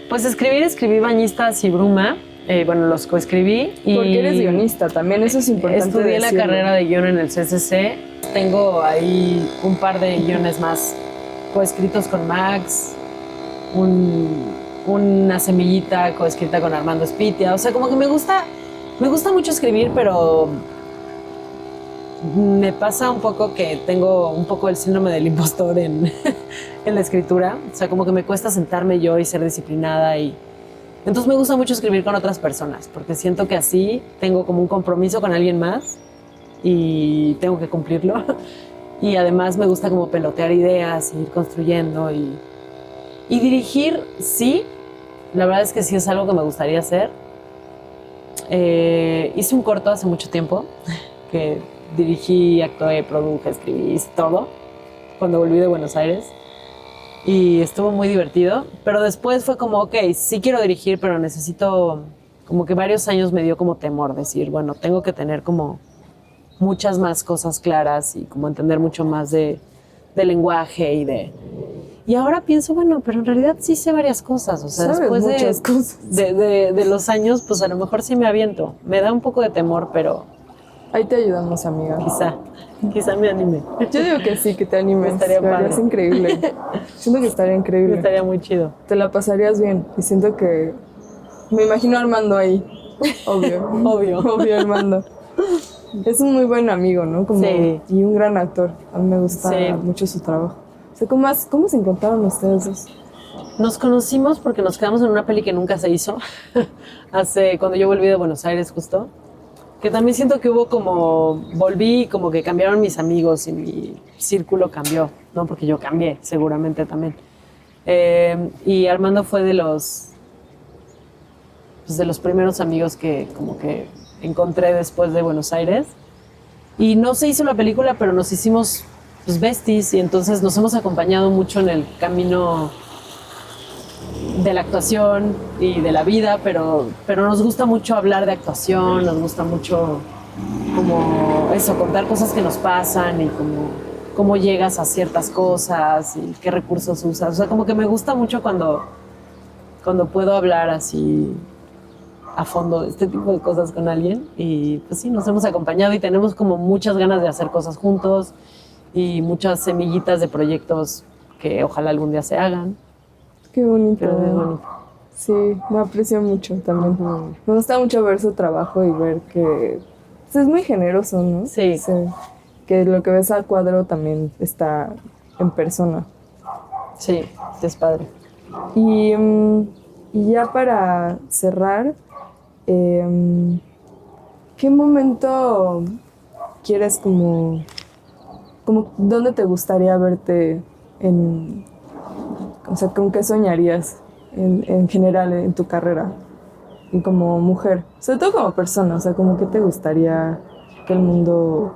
Pues escribí Bañistas y Bruma. Bueno, los coescribí. Porque eres guionista también, eso es importante. Estudié decirlo. la carrera de guión en el CCC. Tengo ahí un par de guiones más coescritos con Max, una semillita coescrita con Armando Spitia. O sea, como que me gusta mucho escribir, pero me pasa un poco que tengo un poco el síndrome del impostor en la escritura. O sea, como que me cuesta sentarme yo y ser disciplinada y... Entonces me gusta mucho escribir con otras personas, porque siento que así tengo como un compromiso con alguien más y tengo que cumplirlo. Y además me gusta como pelotear ideas, ir construyendo y dirigir, sí. La verdad es que sí es algo que me gustaría hacer. Hice un corto hace mucho tiempo que dirigí, actué, produje, escribí, hice todo cuando volví de Buenos Aires. Y estuvo muy divertido, pero después fue como, ok, sí quiero dirigir, pero necesito, como que varios años me dio como temor decir, bueno, tengo que tener como muchas más cosas claras y como entender mucho más de lenguaje y ahora pienso, bueno, pero en realidad sí sé varias cosas, o sea, sabes después muchas cosas. de los años, pues a lo mejor sí me aviento, me da un poco de temor, pero Ahí te ayudamos, amiga. Quizá me anime. Yo digo que sí, que te animes. Estaría padre. Es increíble. Siento que estaría increíble. Estaría muy chido. Te la pasarías bien. Y siento que... Me imagino a Armando ahí. Obvio. Obvio, Armando. Es un muy buen amigo, ¿no? Como, sí. Y un gran actor. A mí me gusta mucho su trabajo. O sea, ¿cómo se encontraron ustedes dos? Nos conocimos porque nos quedamos en una peli que nunca se hizo. Cuando yo volví de Buenos Aires justo. Que también siento que volví y como que cambiaron mis amigos y mi círculo cambió, ¿no? Porque yo cambié, seguramente también. Y Armando fue de los primeros amigos que como que encontré después de Buenos Aires. Y no se hizo la película, pero nos hicimos besties y entonces nos hemos acompañado mucho en el camino de la actuación y de la vida, pero nos gusta mucho hablar de actuación, nos gusta mucho como eso, contar cosas que nos pasan y como cómo llegas a ciertas cosas y qué recursos usas. O sea, como que me gusta mucho cuando puedo hablar así a fondo de este tipo de cosas con alguien. Y pues sí, nos hemos acompañado y tenemos como muchas ganas de hacer cosas juntos y muchas semillitas de proyectos que ojalá algún día se hagan. Qué bonito. Pero muy bonito. Sí, me aprecio mucho también. Me gusta mucho ver su trabajo y ver que pues, es muy generoso, ¿no? Sí. Que lo que ves al cuadro también está en persona. Sí, es padre. Y ya para cerrar, ¿qué momento quieres como dónde te gustaría verte o sea, con qué soñarías en general en tu carrera y como mujer, sobre todo como persona, o sea, como qué te gustaría que el mundo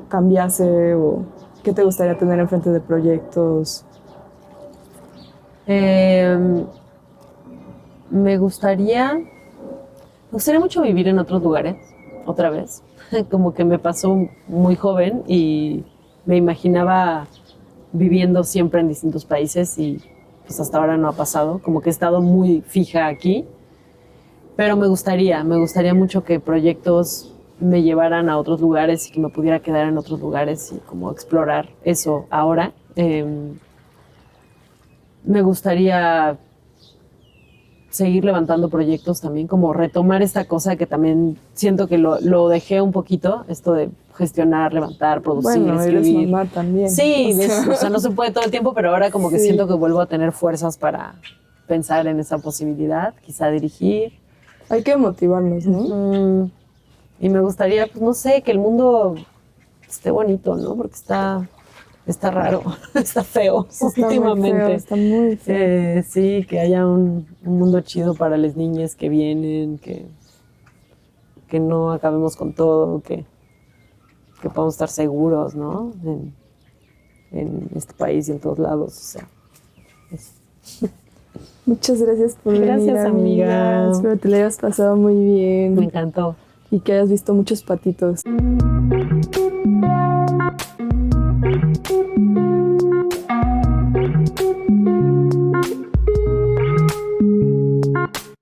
cambiase o qué te gustaría tener enfrente de proyectos? Me gustaría mucho vivir en otros lugares, otra vez. Como que me pasó muy joven y me imaginaba viviendo siempre en distintos países y pues hasta ahora no ha pasado. Como que he estado muy fija aquí, pero me gustaría mucho que proyectos me llevaran a otros lugares y que me pudiera quedar en otros lugares y como explorar eso ahora. Me gustaría seguir levantando proyectos también, como retomar esta cosa que también siento que lo dejé un poquito, esto de gestionar, levantar, producir, bueno, escribir. Eres mamá también. Sí, o sea, no se puede todo el tiempo, pero ahora como que Sí. siento que vuelvo a tener fuerzas para pensar en esa posibilidad, quizá dirigir. Hay que motivarnos, ¿no? Y me gustaría, pues no sé, que el mundo esté bonito, ¿no? Porque está raro, está feo últimamente. Muy feo, está muy feo. Sí, que haya un mundo chido para las niñas que vienen, que no acabemos con todo, que podamos estar seguros, ¿no? En este país y en todos lados, o sea. Muchas gracias por venir, Gracias, amiga. Espero te la hayas pasado muy bien. Me encantó. Y que hayas visto muchos patitos.